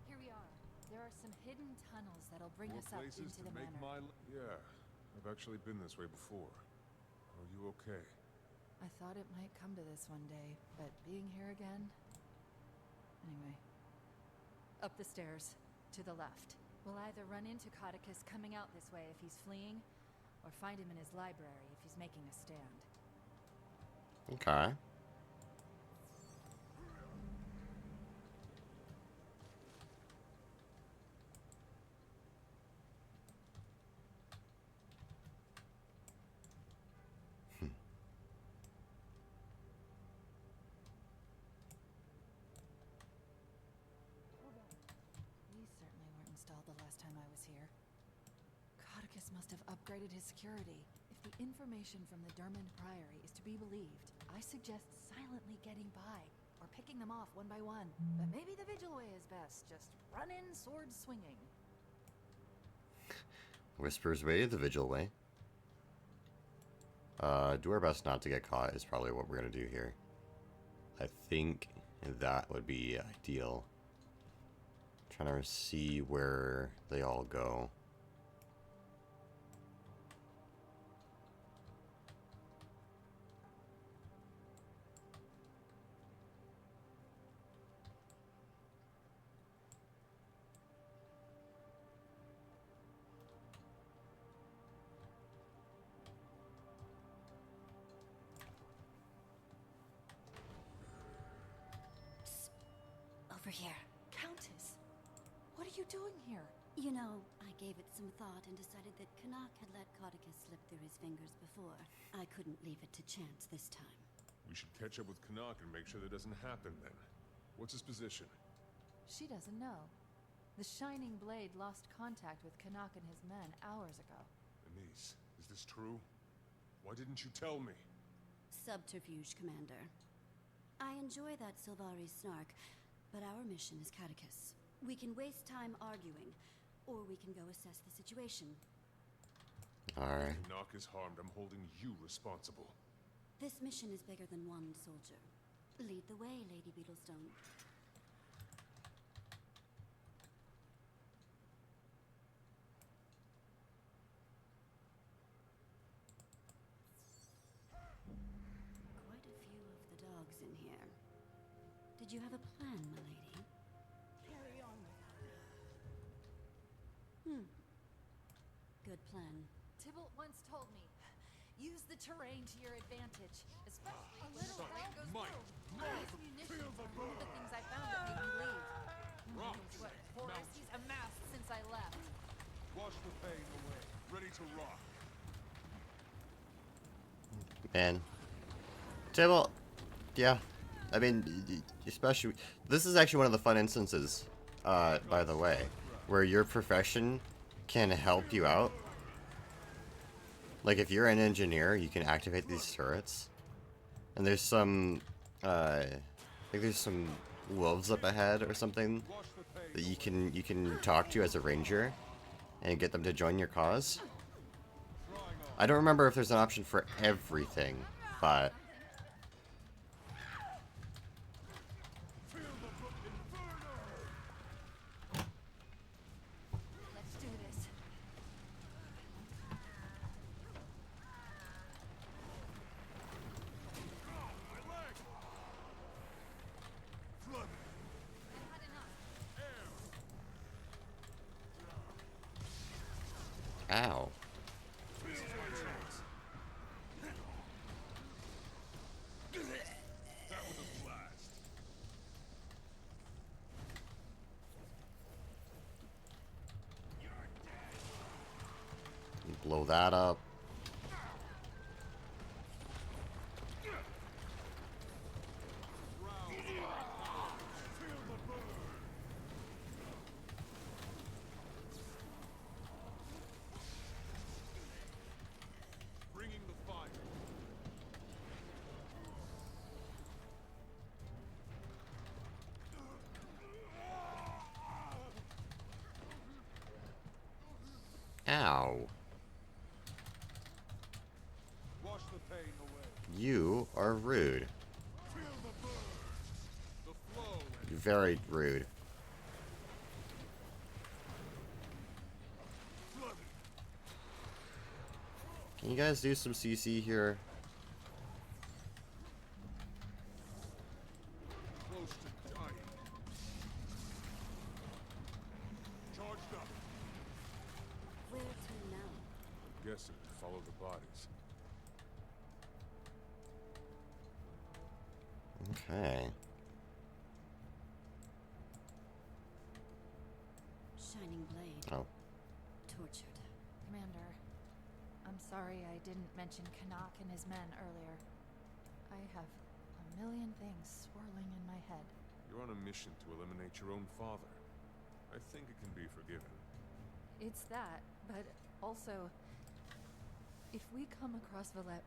Here we are. There are some hidden tunnels that'll bring More us up places into to the make manor. Yeah, I've actually been this way before. Are you okay? I thought it might come to this one day, but being here again... Anyway. Up the stairs, to the left. We'll either run into Codicus coming out this way if he's fleeing, or find him in his library if he's making a stand. Okay. These certainly weren't installed the last time I was here. Codicus must have upgraded his security. If the information from the Dermond Priory is to be believed, I suggest silently getting by, or picking them off one by one. But maybe the Vigil way is best. Just run in, sword swinging. Whisper's way, the Vigil way. Do our best not to get caught is probably what we're gonna do here. I think that would be ideal. Trying to see where they all go. Over here. Countess! What are you doing here? You know, I gave it some thought and decided that Canuck had let Codicus slip through his fingers before. I couldn't leave it to chance this time. We should catch up with Canuck and make sure that doesn't happen then. What's his position? She doesn't know. The Shining Blade lost contact with Canuck and his men hours ago. Anise, is this true? Why didn't you tell me? Subterfuge, Commander. I enjoy that Sylvari snark, but our mission is Catechus. We can waste time arguing, or we can go assess the situation. Alright. If Canuck is harmed, I'm holding you responsible. This mission is bigger than one soldier. Lead the way, Lady Beetlestone. Quite a few of the dogs in here. Did you have a plan, my lady? Carry on without. Good plan. Tybalt once told me, use the terrain to your advantage, especially Ah, when the son, terrain goes Mike, through. Mike, These munitions feel the are one of the burn. things I found that made me leave. Rocks, Knows what horrors mountains. he's amassed since I left. Wash the pain away. Ready to rock. Man. Table. Yeah. I mean, especially... This is actually one of the fun instances, by the way, where your profession can help you out. Like, if you're an engineer, you can activate these turrets. And there's some, I think there's some wolves up ahead or something that you can talk to as a ranger and get them to join your cause. I don't remember if there's an option for everything, but... Let's do this. Ow. That was a blast. Blow that up. Ow. Wash the pain away. You are rude. Feel the burn. The flow. You're very rude. Can you guys do some CC here? Close to dying. Charged up. Where to now? I'm guessing follow the bodies. Okay. Shining blade. Oh. Tortured. Commander, I'm sorry I didn't mention Kanak and his men earlier. I have a million things swirling in my head. You're on a mission to eliminate your own father. I think it can be forgiven. It's that, but also, if we come across Valette,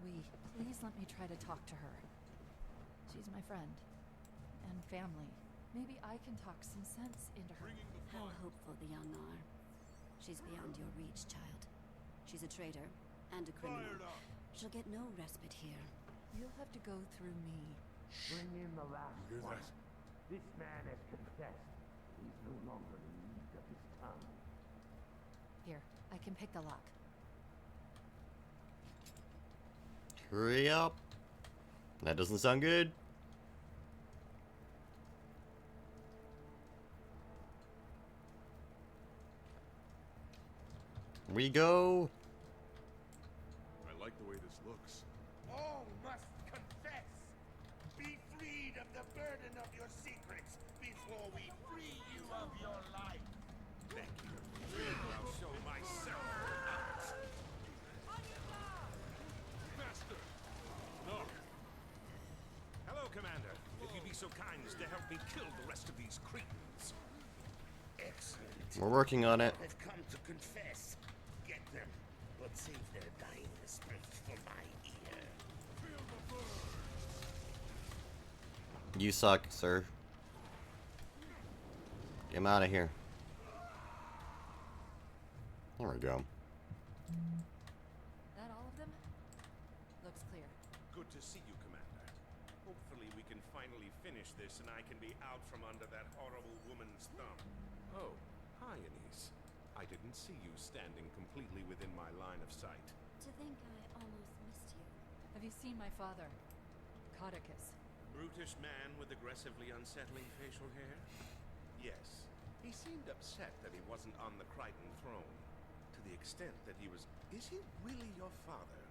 please let me try to talk to her. She's my friend. And family. Maybe I can talk some sense into her. How hopeful the young are. She's beyond your reach, child. She's a traitor and a criminal. She'll get no respite here. You'll have to go through me. Bring in the last Hear one. that? This man has confessed. He's no longer in need of his tongue. Here, I can pick the lock. Hurry up. That doesn't sound good. We go. I like the way this looks. All must confess. Be freed of the burden of your secrets before we free you of your life. Thank you. I'll show myself out. Master! No! Hello, Commander. If you'd be so kind as to help me kill the rest of these cretins. Excellent. We're working on it. They've come to confess. Get them, but save their dying respect for my ear. You suck, sir. Get him out of here. There we go. That all of them? Looks clear. Good to see you, Commander. Hopefully we can finally finish this and I can be out from under that horrible woman's thumb. Oh, hi, Anise. I didn't see you standing completely within my line of sight. To think I almost missed you. Have you seen my father? Codicus. Brutish man with aggressively unsettling facial hair? Yes. He seemed upset that he wasn't on the Crichton throne. To the extent that he was... Is he really your father?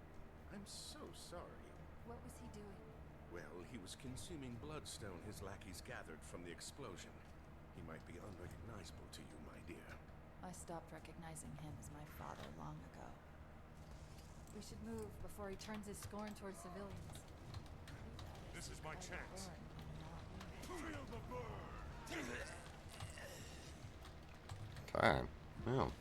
I'm so sorry. What was he doing? Well, he was consuming bloodstone his lackeys gathered from the explosion. He might be unrecognizable to you, my dear. I stopped recognizing him as my father long ago. We should move before he turns his scorn towards civilians. This is my chance. Feel the burn! Okay. Oh.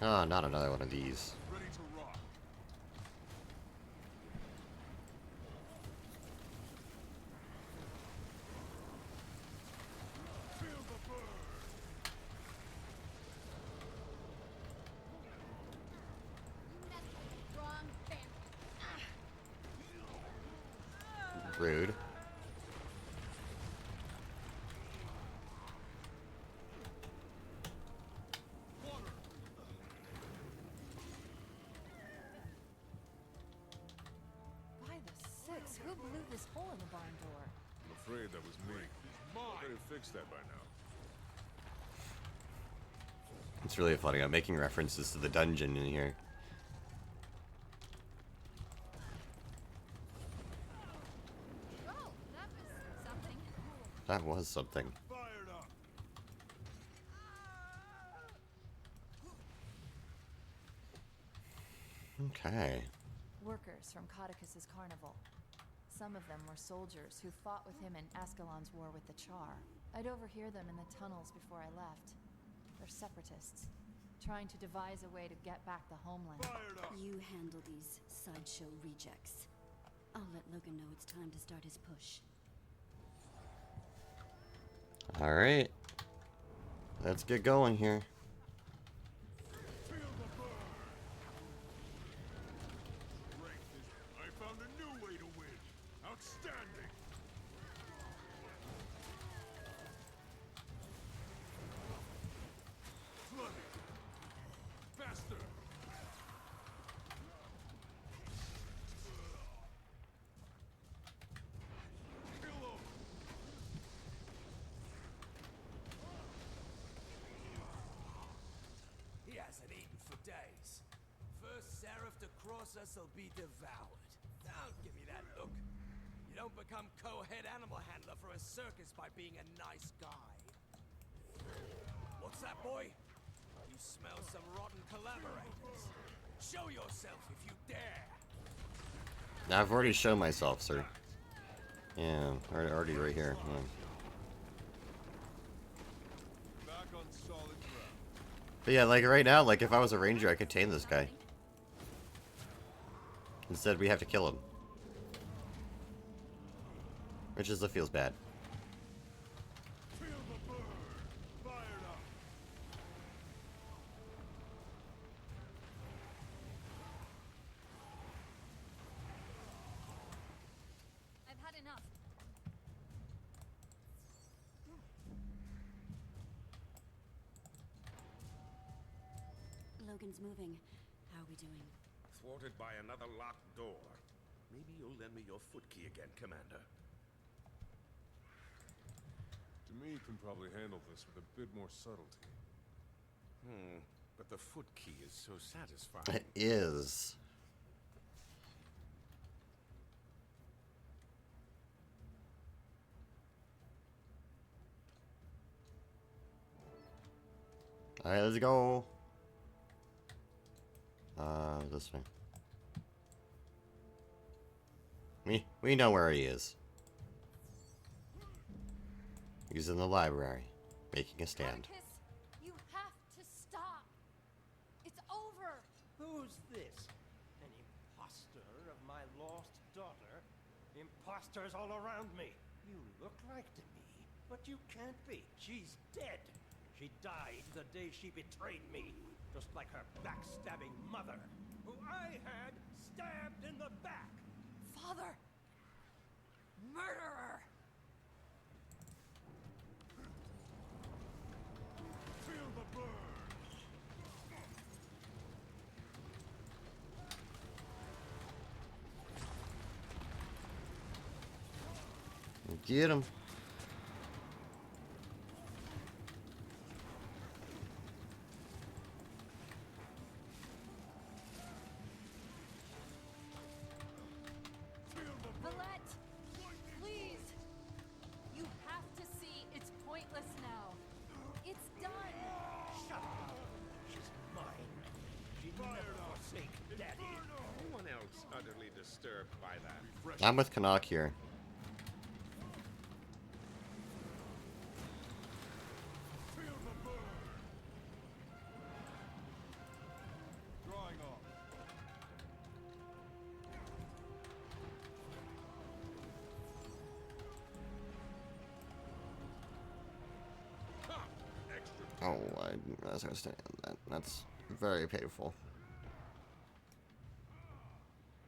Oh, not another one of these. Ready to rock. Feel the burn! Rude. By the six, who blew this hole in the barn door? I'm afraid that was me. I could have fixed that by now. It's really funny. I'm making references to the dungeon in here. Oh, that was something. That was something. Fired up! Okay. Workers from Codicus's carnival. Some of them were soldiers who fought with him in Ascalon's war with the Char. I'd overhear them in the tunnels before I left. They're separatists, trying to devise a way to get back the homeland. Fired up! You handle these sideshow rejects. I'll let Logan know it's time to start his push. Alright. Let's get going here. I found a new way to win. Outstanding. Flood it. Faster. Kill him. He hasn't eaten for days. First seraph to cross us will be devoured. Don't give me that look. You don't become co-head animal handler for a circus by being a nice guy. What's that, boy? You smell some rotten collaborators. Show yourself if you dare. Now, I've already shown myself, sir. Yeah, already right here. Yeah. Back on solid ground. But yeah, like right now, like if I was a ranger, I could tame this guy. Instead, we have to kill him. Which just feels bad. Feel the burn. Fired up. I've had enough. Logan's moving. How are we doing? Thwarted by another locked door. Maybe you'll lend me your foot key again, Commander. To me, you can probably handle this with a bit more subtlety. But the foot key is so satisfying. It is. Alright, let's go. This way. We know where he is. He's in the library, making a stand. Marcus, you have to stop. It's over. Who's this? An imposter of my lost daughter? Imposters all around me. You look like to me, but you can't be. She's dead. She died the day she betrayed me, just like her backstabbing mother, who I had stabbed in the back. Father! Murderer! Feel the burn. Get him. Valette! Please! You have to see it's pointless now. It's done! Shut up. She's mine. She never forsake Daddy. Anyone else utterly disturbed by that? I'm with Canuck here. Feel the burn. Drawing off. Ha! Extra. Oh, I didn't realize I was standing on that. That's very painful.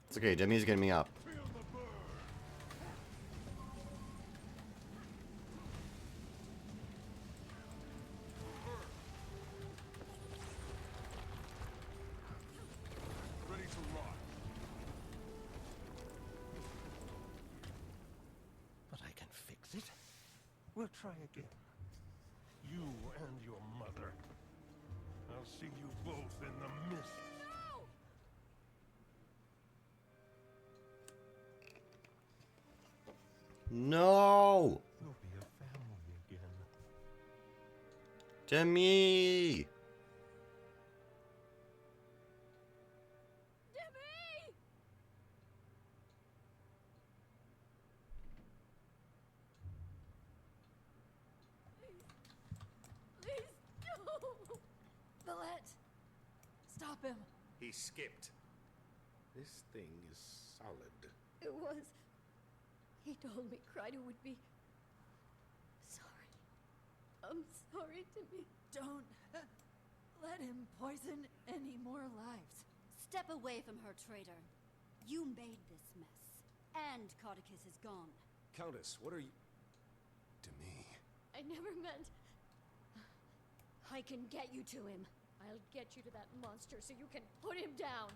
It's okay, Demi's getting me up. Feel the burn. Ready to rock. But I can fix it. We'll try again. You and your mother. I'll see you both in the mist. No! We'll be a family again. Demi! Demi! Please, no! Valette! Stop him! He skipped. This thing is solid. It was. He told me Kryder would be sorry. story to me. Don't let him poison any more lives. Step away from her, traitor. You made this mess. And Codicus is gone. Countess, what are you... To me? I never meant... I can get you to him. I'll get you to that monster so you can put him down.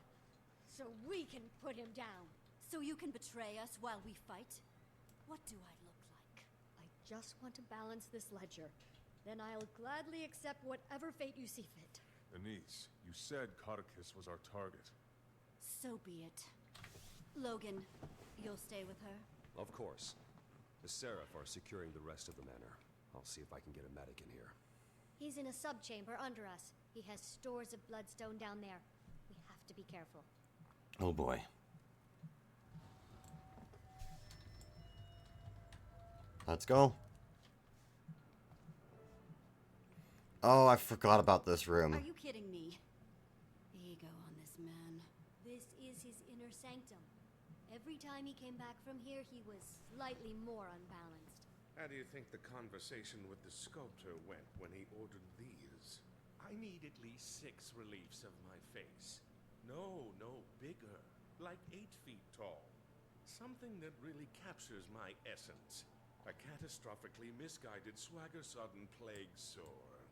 So we can put him down. So you can betray us while we fight? What do I look like? I just want to balance this ledger. Then I'll gladly accept whatever fate you see fit. Anise, you said Codicus was our target. So be it. Logan, you'll stay with her? Of course. The Seraph are securing the rest of the manor. I'll see if I can get a medic in here. He's in a subchamber under us. He has stores of bloodstone down there. We have to be careful. Oh boy. Let's go. Oh, I forgot about this room. Are you kidding me? Ego on this man. This is his inner sanctum. Every time he came back from here, he was slightly more unbalanced. How do you think the conversation with the sculptor went when he ordered these? I need at least 6 reliefs of my face. No, bigger. Like 8 feet tall. Something that really captures my essence. A catastrophically misguided swagger-sodden plague sore.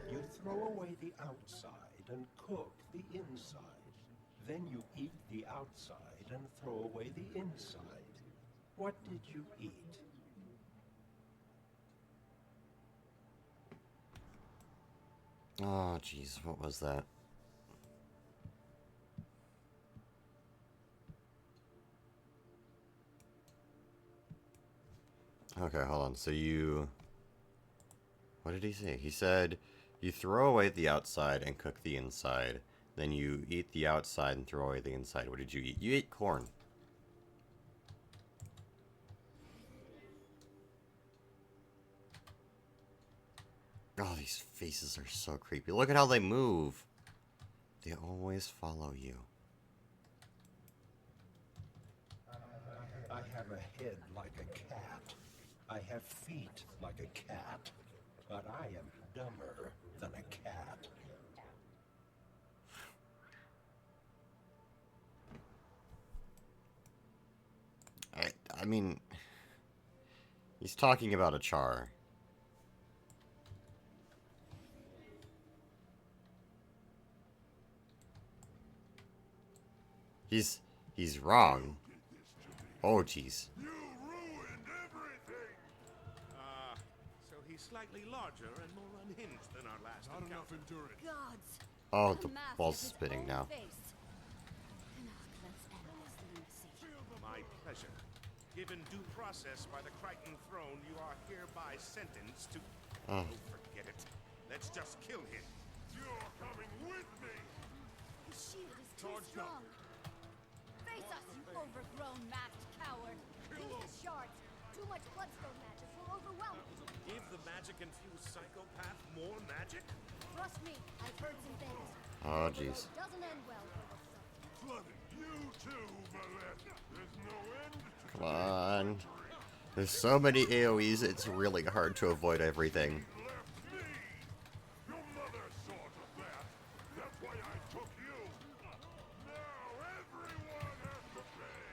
You throw away the outside and cook the inside. Then you eat the outside and throw away the inside. What did you eat? Oh, jeez, what was that? Okay, hold on. So you... What did he say? He said you throw away the outside and cook the inside. Then you eat the outside and throw away the inside. What did you eat? You ate corn. Oh, these faces are so creepy. Look at how they move. They always follow you. I have a head like a cat. I have feet like a cat. But I am dumber than a cat. I mean, he's talking about a char. He's wrong. Oh, jeez. You ruined everything! So he's slightly larger and more unhinged than our last Not enough encounter. endurance. Gods! Oh, the ball's spinning now. My pleasure. Given due process by the Crichton throne, you are hereby sentenced to... Oh. Forget it. Let's just kill him. You're coming with me! The shield is too strong. Face us, you overgrown masked coward. Use the shards. Too much bloodstone magic will overwhelm it. Give the magic-infused psychopath more magic? Trust me, I've heard some things. Oh, jeez. Doesn't end well for the subject. Flooded. You too, Valette. There's no end to Come on. There's so many AoEs, it's really hard to avoid everything. Your mother saw to that. That's why I took you. Now everyone has to pay.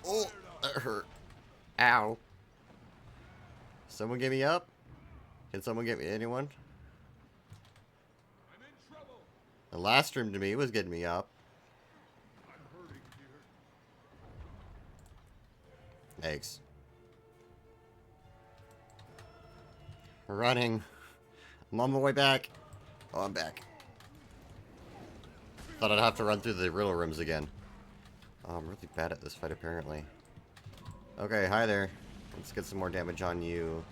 Oh, that hurt. Ow. Someone get me up? Can someone get me? Anyone? I'm in trouble. The last room to me was getting me up. I'm hurting, dear. Thanks. We're running. I'm on my way back. Oh, I'm back. Thought I'd have to run through the riddle rooms again. Oh, I'm really bad at this fight, apparently. Okay, hi there. Let's get some more damage on you.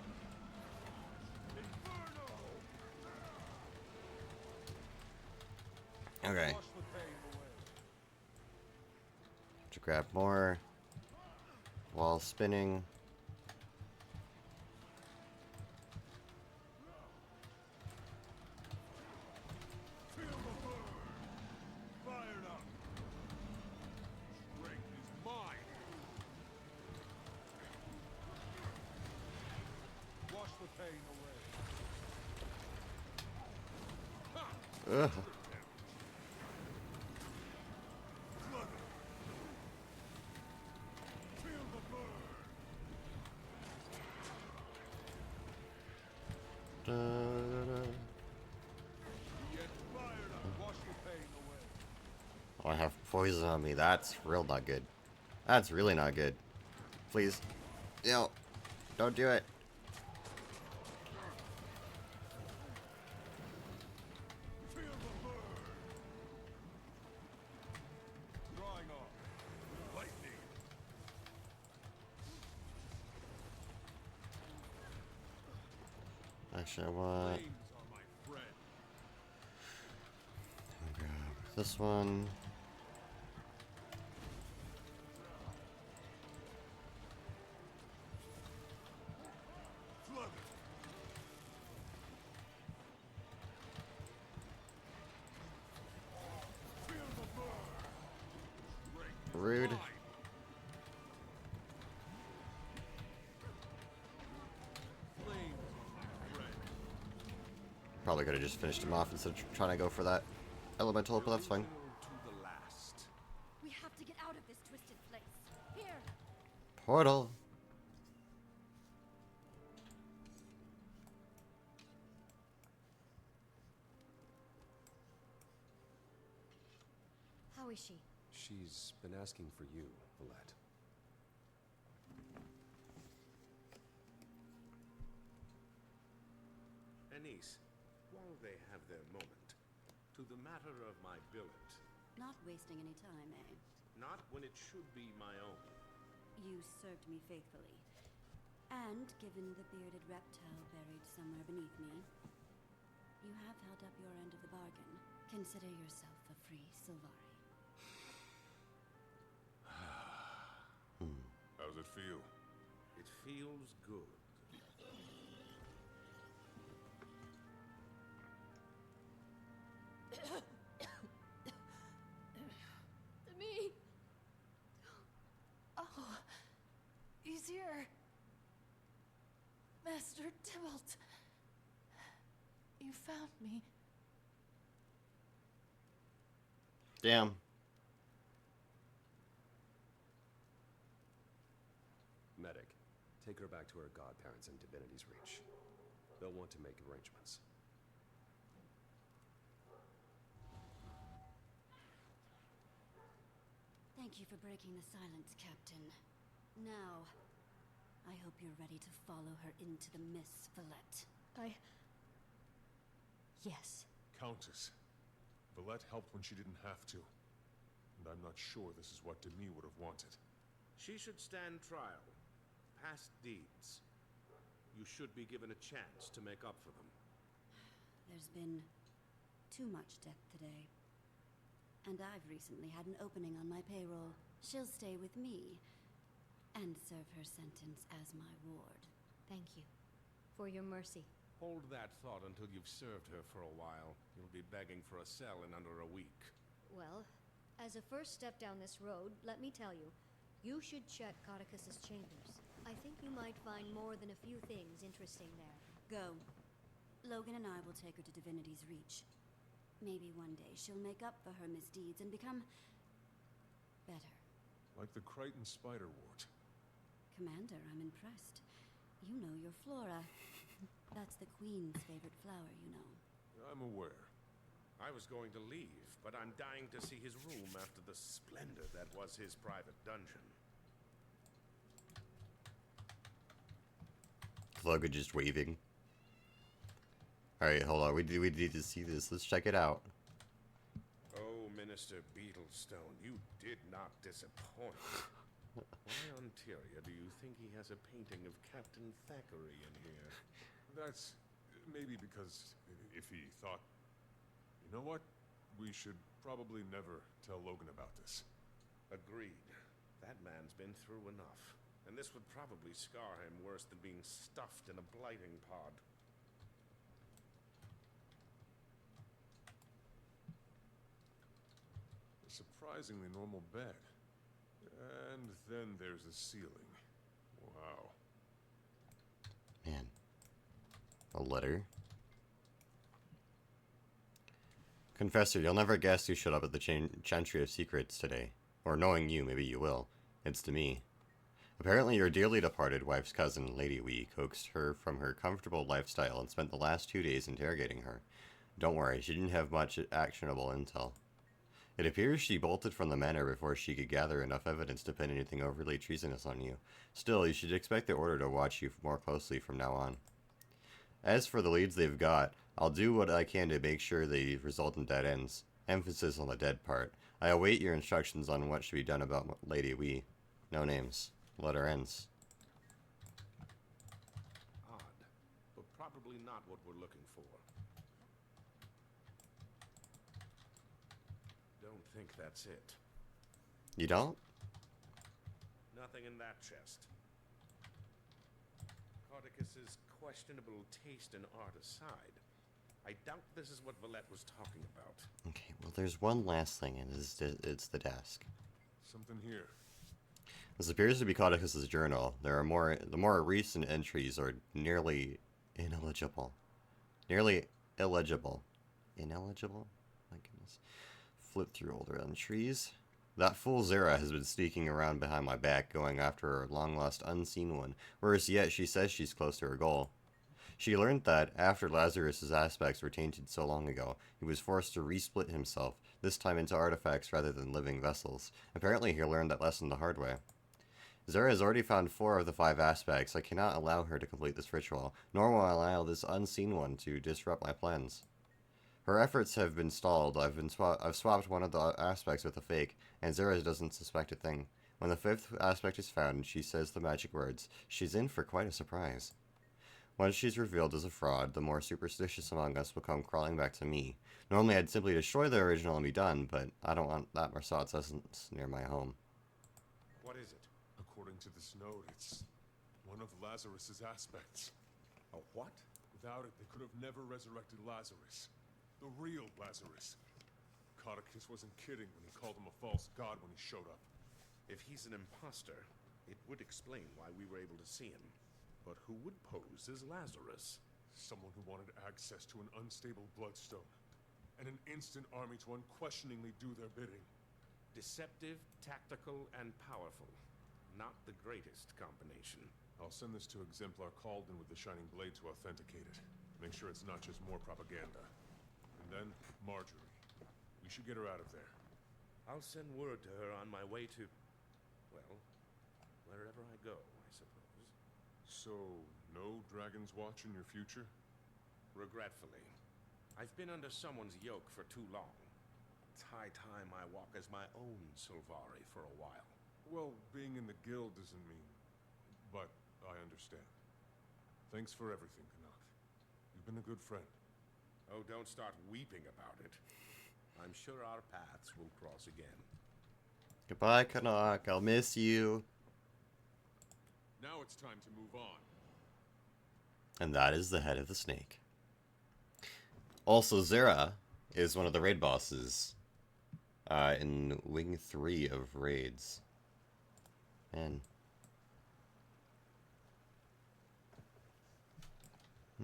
Okay. To grab more while spinning. pain away. Ugh. Feel the burn. Da, da, da. Get fired up. Wash your pain away. Oh, I have poison on me. That's real not good. That's really not good. Please. No. Don't do it. Feel the burn. Drawing off. Lightning. Actually, I want Flames are my friend. grab this one. Flood it. Feel the burn. Strength is Rude. mine. Flames are my friend. Probably could have just finished him off instead of trying to go for that elemental, but that's fine. To the last. We have to get out of this twisted place. Here! Portal. How is she? She's been asking for you, Valette. Anise, while they have their moment, to the matter of my billet. Not wasting any time, eh? Not when it should be my own. You served me faithfully. And given the bearded reptile buried somewhere beneath me, you have held up your end of the bargain. Consider yourself a free Sylvari. How's it feel? It feels good. To me! Oh, he's here. Master Tybalt. You found me. Damn. Medic, take her back to her godparents in Divinity's Reach. They'll want to make arrangements. Thank you for breaking the silence, Captain. Now, I hope you're ready to follow her into the mists, Valette. Yes. Countess. Valette helped when she didn't have to. And I'm not sure this is what Demi would have wanted. She should stand trial. Past deeds. You should be given a chance to make up for them. There's been too much death today. And I've recently had an opening on my payroll. She'll stay with me and serve her sentence as my ward. Thank you for your mercy. Hold that thought until you've served her for a while. You'll be begging for a cell in under a week. Well, as a first step down this road, let me tell you, you should check Codicus's chambers. I think you might find more than a few things interesting there. Go. Logan and I will take her to Divinity's Reach. Maybe one day she'll make up for her misdeeds and become better. Like the Crichton Spider Wart. Commander, I'm impressed. You know your flora. That's the Queen's favorite flower, you know. I'm aware. I was going to leave, but I'm dying to see his room after the splendor that was his private dungeon. Logan just waving. Alright, hold on. We need to see this. Let's check it out. Oh, Minister Beetlestone, you did not disappoint. Why on Tyria do you think he has a painting of Captain Thackeray in here? That's maybe because if he thought, you know what? We should probably never tell Logan about this. Agreed. That man's been through enough. And this would probably scar him worse than being stuffed in a blighting pod. A surprisingly normal bed. And then there's the ceiling. Wow. Man. A letter. Confessor, you'll never guess who showed up at the Chantry of Secrets today. Or knowing you, maybe you will. It's to me. Apparently your dearly departed wife's cousin, Lady Wee, coaxed her from her comfortable lifestyle and spent the last 2 days interrogating her. Don't worry, she didn't have much actionable intel. It appears she bolted from the manor before she could gather enough evidence to pin anything overly treasonous on you. Still, you should expect the Order to watch you more closely from now on. As for the leads they've got, I'll do what I can to make sure they result in dead ends. Emphasis on the dead part. I await your instructions on what should be done about Lady Wee. No names. Letter ends. Odd, but probably not what we're looking for. Don't think that's it. You don't? Nothing in that chest. Cardicus's questionable taste in art aside, I doubt this is what Valette was talking about. Okay, well there's one last thing, and it's the desk. Something here. This appears to be Cardicus's journal. The more recent entries are nearly ineligible. Nearly illegible. Ineligible? My goodness. Flip through older entries. That fool Zera has been sneaking around behind my back, going after her long-lost unseen one, whereas yet she says she's close to her goal. She learned that, after Lazarus's aspects were tainted so long ago, he was forced to resplit himself, this time into artifacts rather than living vessels. Apparently he learned that lesson the hard way. Zera has already found 4 of the 5 aspects. I cannot allow her to complete this ritual, nor will I allow this unseen one to disrupt my plans. Her efforts have been stalled. I've swapped one of the aspects with a fake, and Zera doesn't suspect a thing. When the 5th aspect is found and she says the magic words, she's in for quite a surprise. Once she's revealed as a fraud, the more superstitious among us will come crawling back to me. Normally I'd simply destroy the original and be done, but I don't want that Marsat's essence near my home. What is it? According to this note, it's one of Lazarus's aspects. A what? Without it, they could have never resurrected Lazarus. The real Lazarus. Cardicus wasn't kidding when he called him a false god when he showed up. If he's an imposter, it would explain why we were able to see him. But who would pose as Lazarus? Someone who wanted access to an unstable bloodstone, and an instant army to unquestioningly do their bidding. Deceptive, tactical, and powerful. Not the greatest combination. I'll send this to Exemplar Calden with the Shining Blade to authenticate it. Make sure it's not just more propaganda. And then, Marjorie. We should get her out of there. I'll send word to her on my way to... well, wherever I go, I suppose. So, no Dragon's Watch in your future? Regretfully. I've been under someone's yoke for too long. It's high time I walk as my own Sylvari for a while. Well, being in the guild doesn't mean... but I understand. Thanks for everything, Canuck. You've been a good friend. Oh, don't start weeping about it. I'm sure our paths will cross again. Goodbye, Canuck. I'll miss you. Now it's time to move on. And that is the head of the snake. Also, Zera is one of the raid bosses in Wing 3 of raids. Man.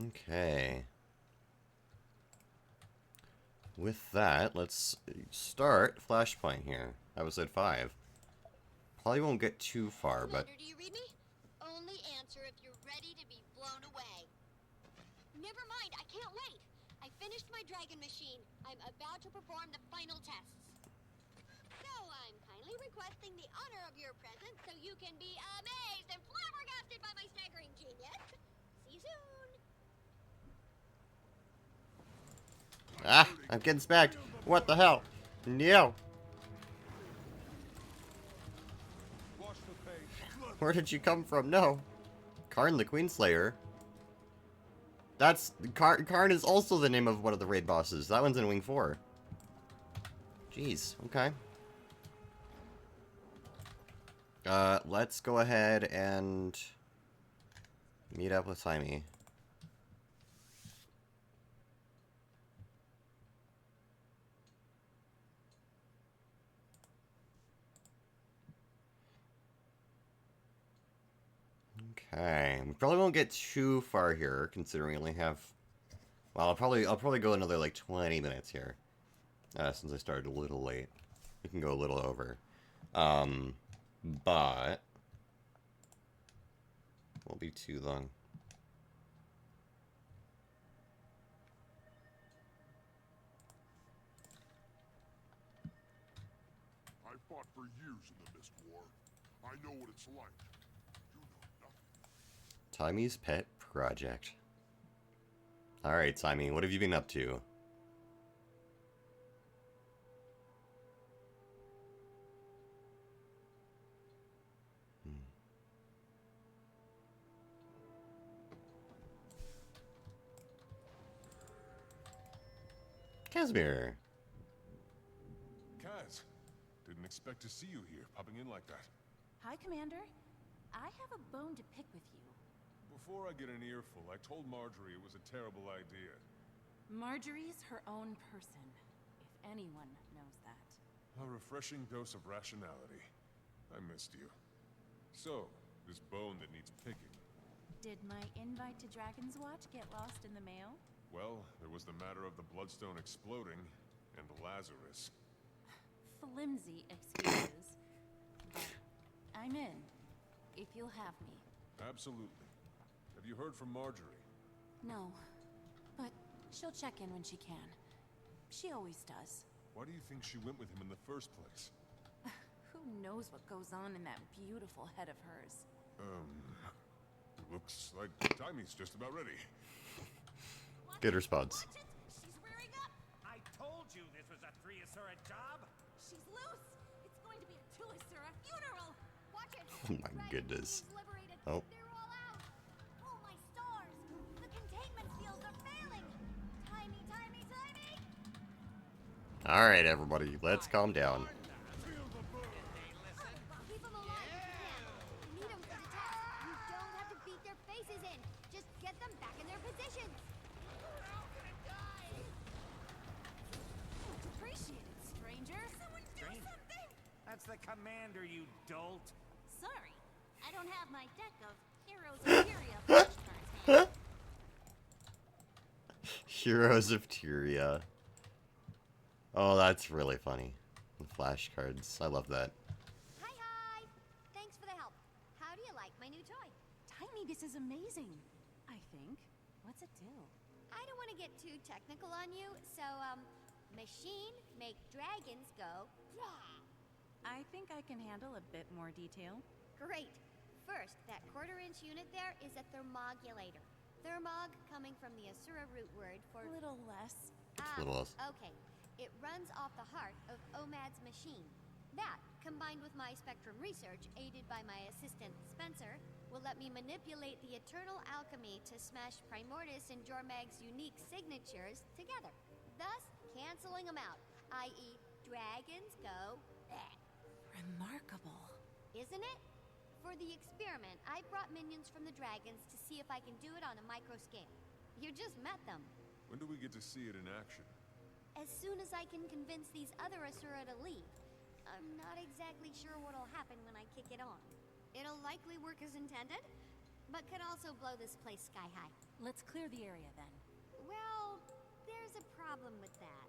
Okay. With that, let's start Flashpoint here. I was at 5. Probably won't get too far, but... Do you read me? Only answer if you're ready to be blown away. Never mind, I can't wait. I finished my dragon machine. I'm about to perform the final tests. So I'm kindly requesting the honor of your presence so you can be amazed and flabbergasted by my staggering genius. See you soon. Ah, I'm getting smacked. What the hell? No. Where did you come from? No. Karn the Queenslayer. That's... Karn is also the name of one of the raid bosses. That one's in Wing 4. Jeez, okay. Let's go ahead and meet up with Timey. Okay, we probably won't get too far here, considering we only have. Well, I'll probably go another like 20 minutes here, since I started a little late. We can go a little over, but won't be too long. I fought for years in the Mist War. I know what it's like. You know nothing. Tommy's pet project. Alright, Tommy, what have you been up to? Casimir. Kaz, didn't expect to see you here, popping in like that. Hi, Commander. I have a bone to pick with you. Before I get an earful, I told Marjorie it was a terrible idea. Marjorie's her own person, if anyone knows that. A refreshing dose of rationality. I missed you. So, this bone that needs picking. Did my invite to Dragon's Watch get lost in the mail? Well, there was the matter of the Bloodstone exploding, and Lazarus. Flimsy excuses. But I'm in, if you'll have me. Absolutely. Have you heard from Marjorie? No, but she'll check in when she can. She always does. Why do you think she went with him in the first place? Who knows what goes on in that beautiful head of hers? Looks like Taimi's just about ready. Good response. She's rearing up! I told you this was a 3 Asura job! She's loose! It's going to be a 2 Asura funeral! Watch it! Oh my goodness. Liberated. Oh. They're all out! Oh my stars! The containment fields are failing! Timey, timey, timey! Alright, everybody, let's calm down. Keep them alive if you can. You need them for the test. You don't have to beat their faces in. Just get them back in their positions. Appreciate it, stranger. Someone do something! That's the commander, you dolt! Sorry, I don't have my deck of Heroes of Tyria flashcards handy. Heroes of Tyria. Oh, that's really funny. The flashcards. I love that. Hi, hi! Thanks for the help. How do you like my new toy? Tiny, this is amazing. I think. What's it do? I don't want to get too technical on you, so, machine make dragons go, rah! I think I can handle a bit more detail. Great. First, that quarter-inch unit there is a thermogulator. Thermog coming from the Asura root word for... A little less. Little less. Okay. It runs off the heart of Omad's machine. That, combined with my spectrum research, aided by my assistant Spencer, will let me manipulate the eternal alchemy to smash Primordus and Jormag's unique signatures together, thus canceling them out, i.e. dragons go bleh. Remarkable. Isn't it? For the experiment, I brought minions from the dragons to see if I can do it on a micro scale. You just met them. When do we get to see it in action? As soon as I can convince these other Asura to leave. I'm not exactly sure what'll happen when I kick it on. It'll likely work as intended, but could also blow this place sky high. Let's clear the area then. Well, there's a problem with that.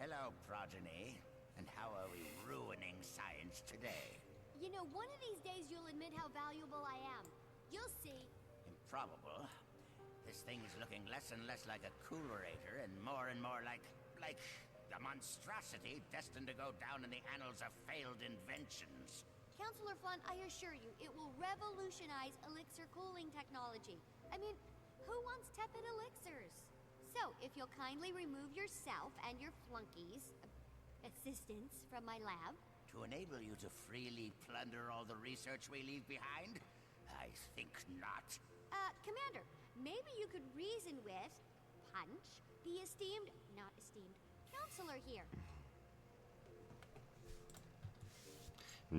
Hello, progeny. And how are we ruining science today? You know, one of these days you'll admit how valuable I am. You'll see. Improbable. This thing is looking less and less like a coolerator and more like a monstrosity destined to go down in the annals of failed inventions. Counselor Fun, I assure you, it will revolutionize elixir cooling technology. I mean, who wants tepid elixirs? So, if you'll kindly remove yourself and your flunkies, assistants from my lab. To enable you to freely plunder all the research we leave behind? I think not. Commander, maybe you could reason with Punch, the esteemed, not esteemed, counselor here.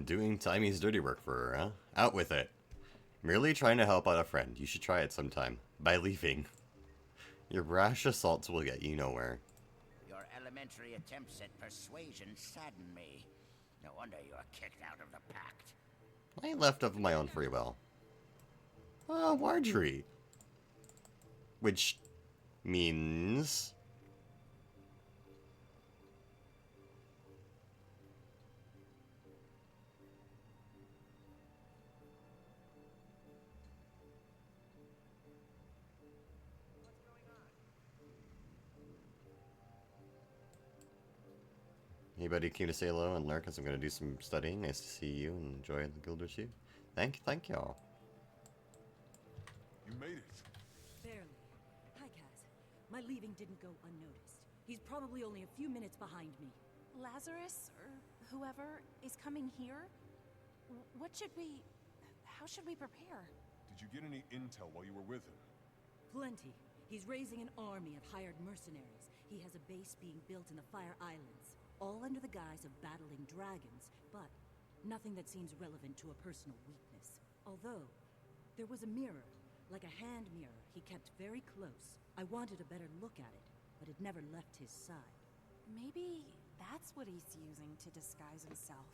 Doing Timey's dirty work for her, huh? Out with it. Merely trying to help out a friend. You should try it sometime. By leaving. Your brash assaults will get you nowhere. Your elementary attempts at persuasion sadden me. No wonder you are kicked out of the pact. I left of my own free will. Marjorie. Which means... Anybody came to say hello and lurk as I'm going to do some studying. Nice to see you and enjoy the guild with you. Thank y'all. You made it. Barely. Hi, Kaz. My leaving didn't go unnoticed. He's probably only a few minutes behind me. Lazarus, or whoever, is coming here? What should we... How should we prepare? Did you get any intel while you were with him? Plenty. He's raising an army of hired mercenaries. He has a base being built in the Fire Islands, all under the guise of battling dragons, but nothing that seems relevant to a personal weakness. Although, there was a mirror, like a hand mirror, he kept very close. I wanted a better look at it, but it never left his side. Maybe that's what he's using to disguise himself.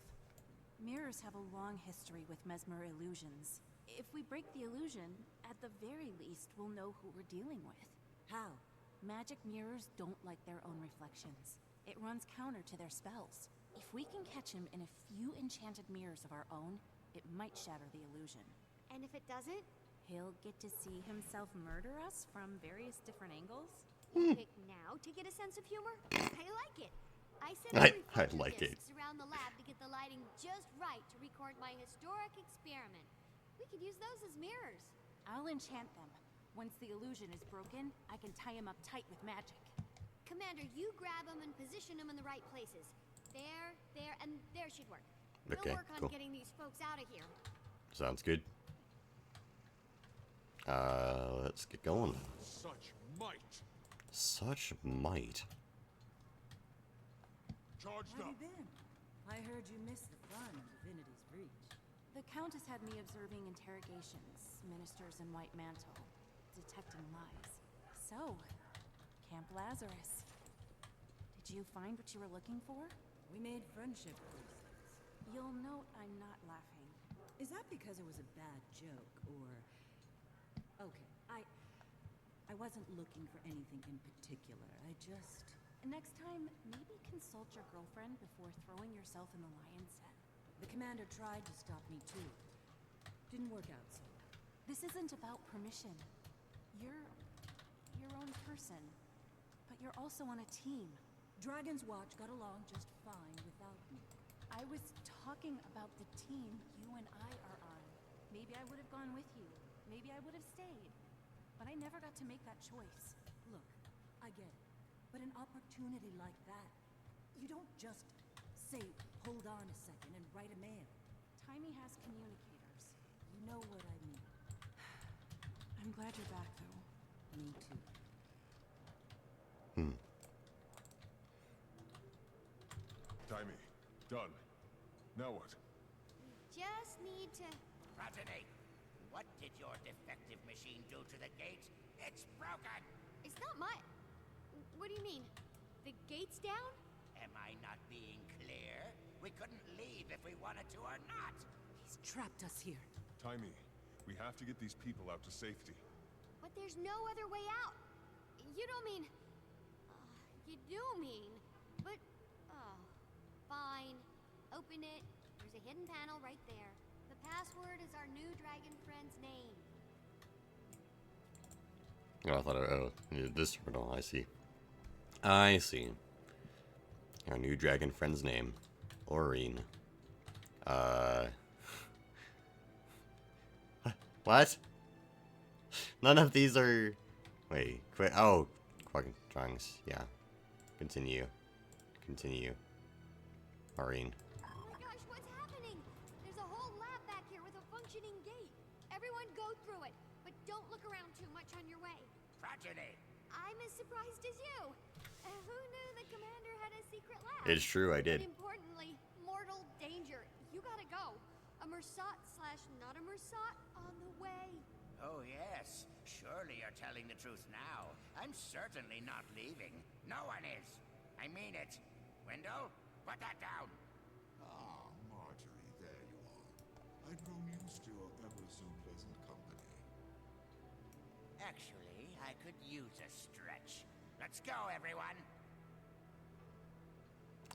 Mirrors have a long history with mesmer illusions. If we break the illusion, at the very least, we'll know who we're dealing with. How? Magic mirrors don't like their own reflections. It runs counter to their spells. If we can catch him in a few enchanted mirrors of our own, it might shatter the illusion. And if it doesn't? He'll get to see himself murder us from various different angles. Pick now to get a sense of humor? I like it. I set up reflector discs around the lab to get the lighting just right to record my historic experiment. We could use those as mirrors. I'll enchant them. Once the illusion is broken, I can tie him up tight with magic. Commander, you grab them and position them in the right places. There, and there should work. Okay, we'll work on cool. getting these folks out of here. Sounds good. Let's get going. Such might. Such might. Charged How up. you been? I heard you missed the fun of Divinity's Reach. The Countess had me observing interrogations, ministers in white mantle, detecting lies. So, Camp Lazarus. Did you find what you were looking for? We made friendship bracelets. You'll note I'm not laughing. Is that because it was a bad joke, or... Okay, I wasn't looking for anything in particular. I just... Next time, maybe consult your girlfriend before throwing yourself in the lion's den. The commander tried to stop me too. Didn't work out so well. This isn't about permission. You're your own person, but you're also on a team. Dragon's Watch got along just fine without me. I was talking about the team you and I are on. Maybe I would have gone with you. Maybe I would have stayed. But I never got to make that choice. Look, I get it. But an opportunity like that, you don't just say, hold on a second and write a mail. Timey has communicators. You know what I mean. I'm glad you're back, though. Me too. Timey. Done. Now what? Just need to... Progeny, what did your defective machine do to the gate? It's broken! It's not my... What do you mean? The gate's down? Am I not being clear? We couldn't leave if we wanted to or not. He's trapped us here. Timey, we have to get these people out to safety. But there's no other way out. You don't mean... you do mean... But... Oh... Fine. Open it. There's a hidden panel right there. The password is our new dragon friend's name. Oh, I thought, oh, this terminal, I see. I see. Our new dragon friend's name. Aurine. What? None of these are... Wait, quit. Oh, Quagga-Trunks. Yeah. Continue. Continue. Aurine. Oh my gosh, what's happening? There's a whole lab back here with a functioning gate. Everyone go through it, but don't look around too much on your way. Progeny! I'm as surprised as you. Who knew the commander had a secret lab? It's true, I did. But importantly, mortal danger. You gotta go. A Mersat/not a Mersat on the way. Oh yes, surely you're telling the truth now. I'm certainly not leaving. No one is. I mean it. Wendell, put that down. Ah, Marjorie, there you are. I'd grown used to your ever so pleasant company. Actually, I could use a stretch. Let's go, everyone.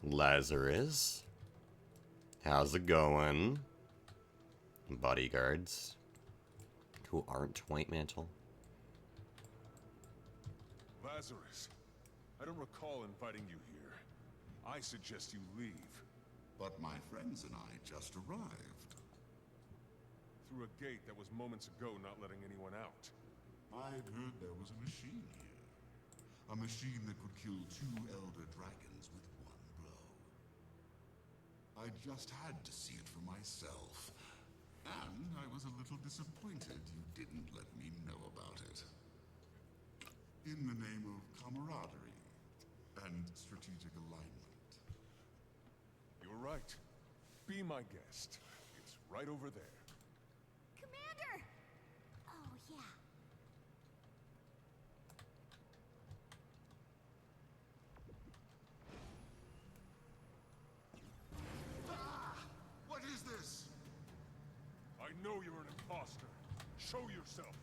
Lazarus. How's it going? Bodyguards. Who aren't White Mantle. Lazarus, I don't recall inviting you here. I suggest you leave. But my friends and I just arrived. Through a gate that was moments ago not letting anyone out. I'd heard there was a machine here. A machine that could kill 2 elder dragons with one blow. I just had to see it for myself. And I was a little disappointed you didn't let me know about it. In the name of camaraderie and strategic alignment. You're right. Be my guest. It's right over there. Commander! Oh, yeah. What is this? I know you're an imposter. Show yourself.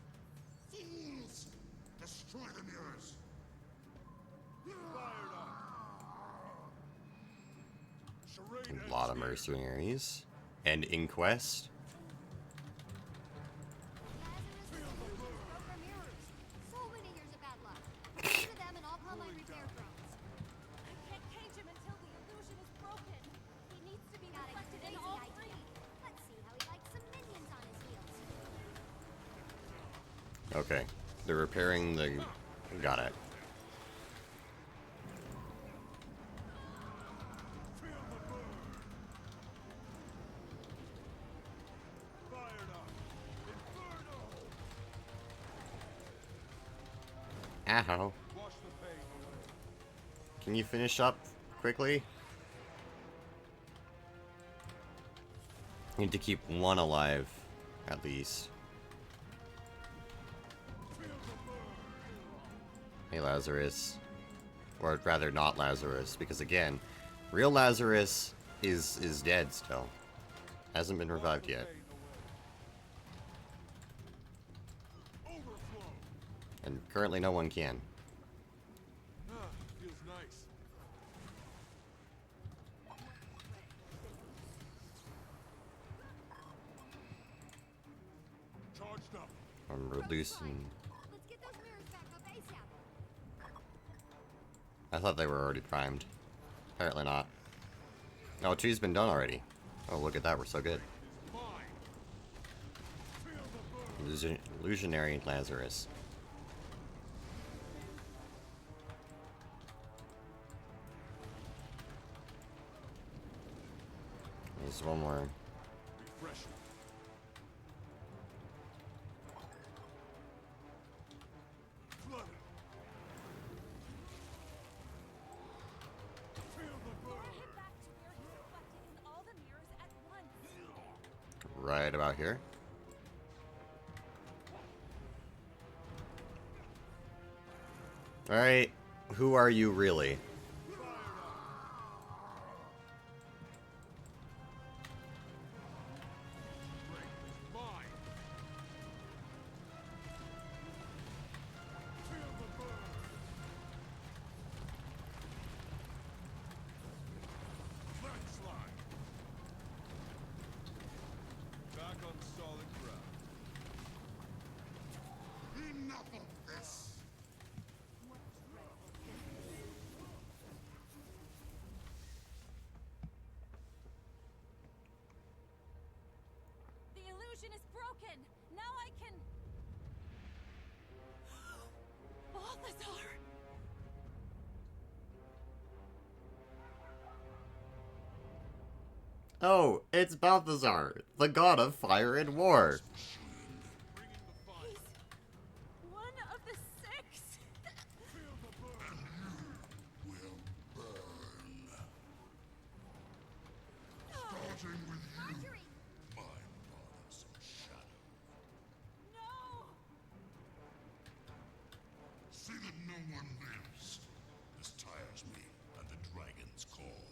Fools! Destroy the mirrors! Fired up. Charade A lot of mercenaries. And Inquest. So many years of bad luck. Get rid of them and I'll call my repair drones. I can't cage him until the illusion is broken. He needs to be Got a reflected in crazy all idea. three. Let's see how he likes some minions on his heels. Okay. They're repairing the... Got it. Ow. Can you finish up quickly? Need to keep one alive, at least. Hey, Lazarus. Or rather, not Lazarus, because again, real Lazarus is dead still. Hasn't been revived yet. And currently no one can. Feels nice. Charged up. I'm reducing... Let's get those mirrors back up ASAP. I thought they were already primed. Apparently not. Oh, 2's been done already. Oh, look at that, we're so good. Illusionary Lazarus. There's one more. Refresh. Flooded. Feel the burn. Head back to where he's reflected in all the mirrors at once. Right about here. Alright, who are you really? Back on solid ground. Enough of this! The illusion is broken. Now I can... Balthazar! Oh, it's Balthazar, the god of fire and war. He's one of the 6. Will burn. Starting with you, my bothersome shadow. No! See that no one lives. This tires me, and the dragon's call.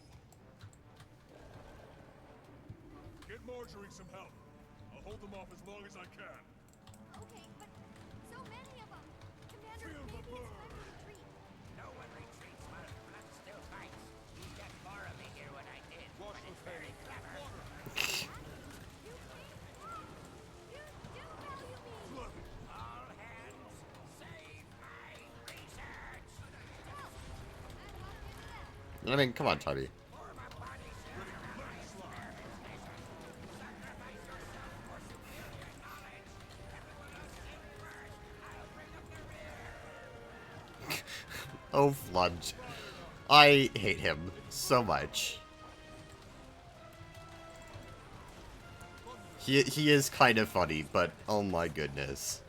Get Marjorie some help. I'll hold them off as long as I can. Okay, but so many of them. No one retreats while blood still bites. You get more of me here when I did, but it's very clever. All hands, save my research! I mean, come on, Tubby. Oh, Flunch. I hate him so much. He is kind of funny, but oh my goodness.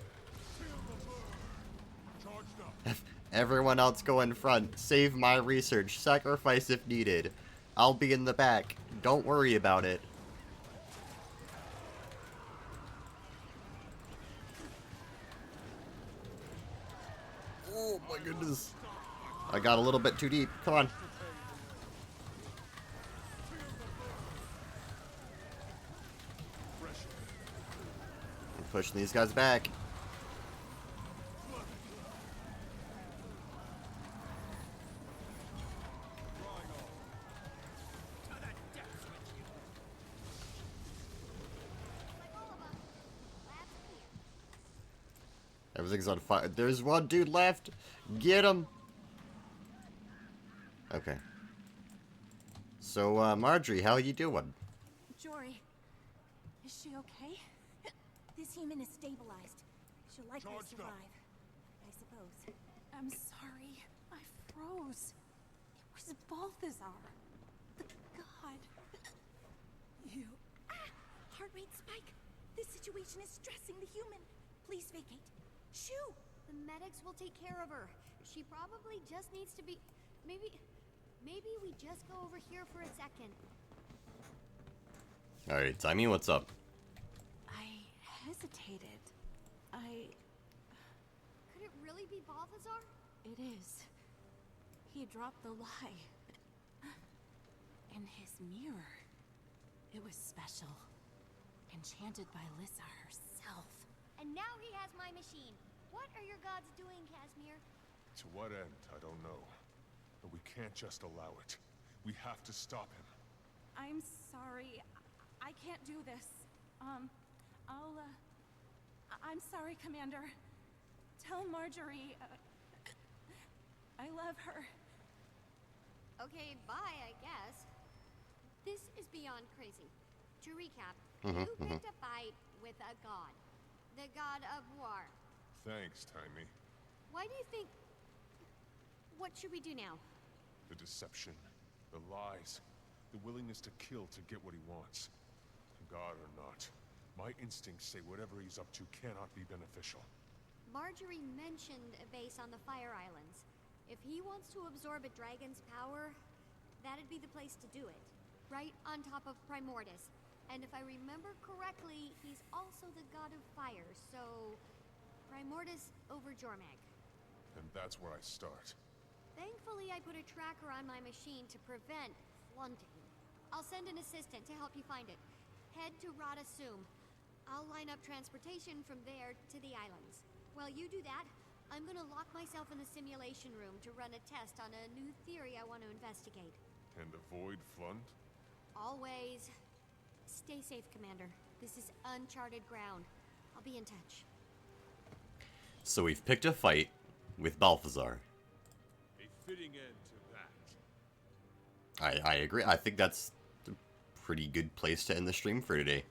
Everyone else go in front. Save my research. Sacrifice if needed. I'll be in the back. Don't worry about it. Oh my goodness. I got a little bit too deep. Come on. I'm pushing these guys back. Everything's on fire. There's one dude left. Get him. Okay. So, Marjorie, how you doing? Jory, is she okay? This human is stabilized. She'll likely survive, I suppose. I'm sorry. I froze. It was Balthazar. The god. You... Heart rate spike. This situation is stressing the human. Please vacate. Shoo! The medics will take care of her. She probably just needs to be... Maybe we just go over here for a second. Alright, Timmy, what's up? I hesitated. Could it really be Balthazar? It is. He dropped the lie. In his mirror. It was special. Enchanted by Lissa herself. And now he has my machine. What are your gods doing, Casimir? To what end, I don't know. But we can't just allow it. We have to stop him. I'm sorry. I can't do this. I'm sorry, Commander. Tell Marjorie, I love her. Okay, bye, I guess. This is beyond crazy. To recap, Mhm, you picked a fight with a god. The god of war. Thanks, Timey. Why do you think... What should we do now? The deception, the lies, the willingness to kill to get what he wants. God or not, my instincts say whatever he's up to cannot be beneficial. Marjorie mentioned a base on the Fire Islands. If he wants to absorb a dragon's power, that'd be the place to do it. Right on top of Primordus. And if I remember correctly, he's also the god of fire, so... Primordus over Jormag. And that's where I start. Thankfully, I put a tracker on my machine to prevent flunting. I'll send an assistant to help you find it. Head to Rada Sum. I'll line up transportation from there to the islands. While you do that, I'm gonna lock myself in the simulation room to run a test on a new theory I want to investigate. And avoid Flunt? Always. Stay safe, Commander. This is uncharted ground. I'll be in touch. So we've picked a fight with Balthazar. A fitting end to that. I agree. I think that's a pretty good place to end the stream for today.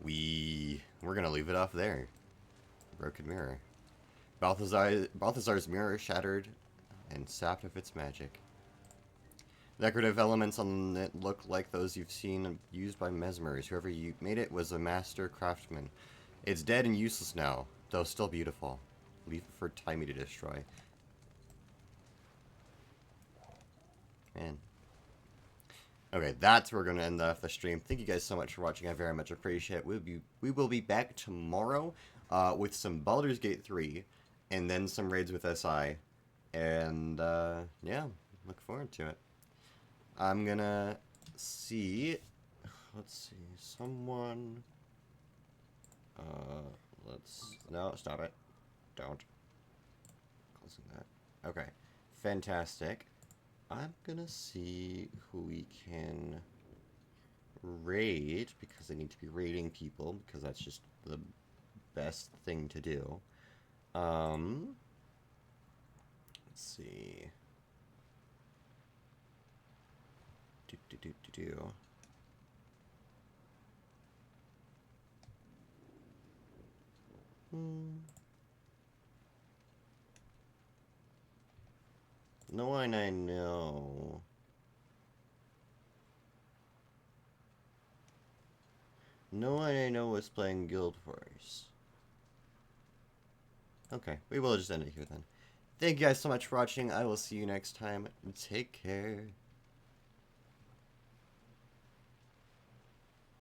We're gonna leave it off there. Broken mirror. Balthazar's mirror shattered and sapped of its magic. Decorative elements on it look like those you've seen used by mesmers. Whoever made it was a master craftsman. It's dead and useless now, though still beautiful. Leave it for Timey to destroy. Man. Okay, that's where we're going to end off the stream. Thank you guys so much for watching. I very much appreciate it. We will be back tomorrow with some Baldur's Gate 3 and then some raids with SI. And, yeah, look forward to it. I'm going to see... Let's see, someone... No, stop it. Don't. Wasn't that? Okay. Fantastic. I'm gonna see who we can raid, because I need to be raiding people, because that's just the best thing to do. Let's see. Do. No one I know. No one I know was playing Guild Wars. Okay, we will just end it here then. Thank you guys so much for watching. I will see you next time. Take care.